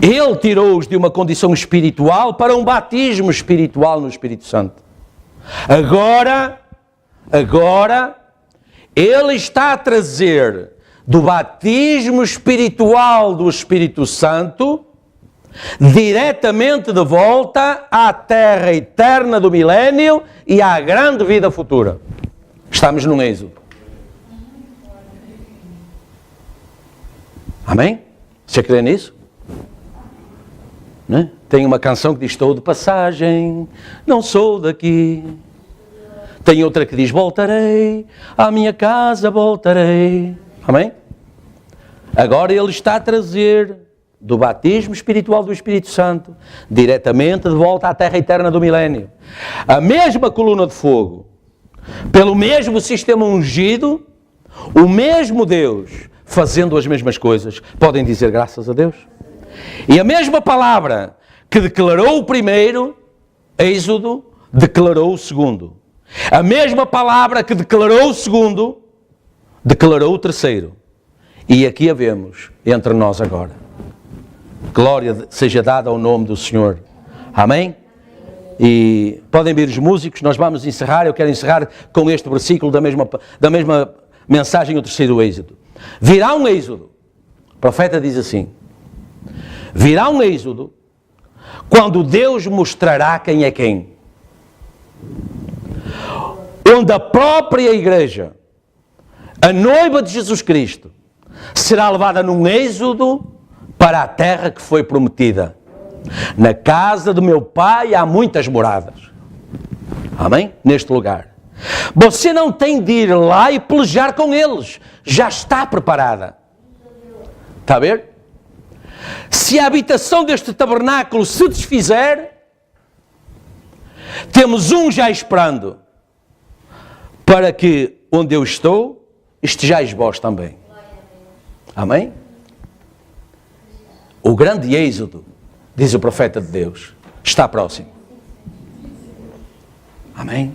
Ele tirou-os de uma condição espiritual para um batismo espiritual no Espírito Santo. Agora, Ele está a trazer do batismo espiritual do Espírito Santo diretamente de volta à terra eterna do milénio e à grande vida futura. Estamos num êxodo. Amém? Você crê nisso? Né? Tem uma canção que diz, estou de passagem, não sou daqui. Tem outra que diz, voltarei, à minha casa voltarei. Amém? Agora Ele está a trazer do batismo espiritual do Espírito Santo, diretamente de volta à terra eterna do milénio. A mesma coluna de fogo, pelo mesmo sistema ungido, o mesmo Deus, fazendo as mesmas coisas. Podem dizer graças a Deus? E a mesma palavra que declarou o primeiro, Êxodo, declarou o segundo. A mesma palavra que declarou o segundo, declarou o terceiro. E aqui a vemos entre nós agora. Glória seja dada ao nome do Senhor. Amém? E podem vir os músicos, nós vamos encerrar. Eu quero encerrar com este versículo da mesma mensagem, o terceiro êxodo. Virá um êxodo. O profeta diz assim: virá um êxodo quando Deus mostrará quem é quem. Onde a própria igreja, a noiva de Jesus Cristo, será levada num êxodo para a terra que foi prometida. Na casa do meu Pai há muitas moradas. Amém? Neste lugar. Você não tem de ir lá e pelejar com eles. Já está preparada. Está a ver? Se a habitação deste tabernáculo se desfizer, temos um já esperando, para que onde eu estou, estejais vós também. Amém? O grande êxodo, diz o profeta de Deus, está próximo. Amém?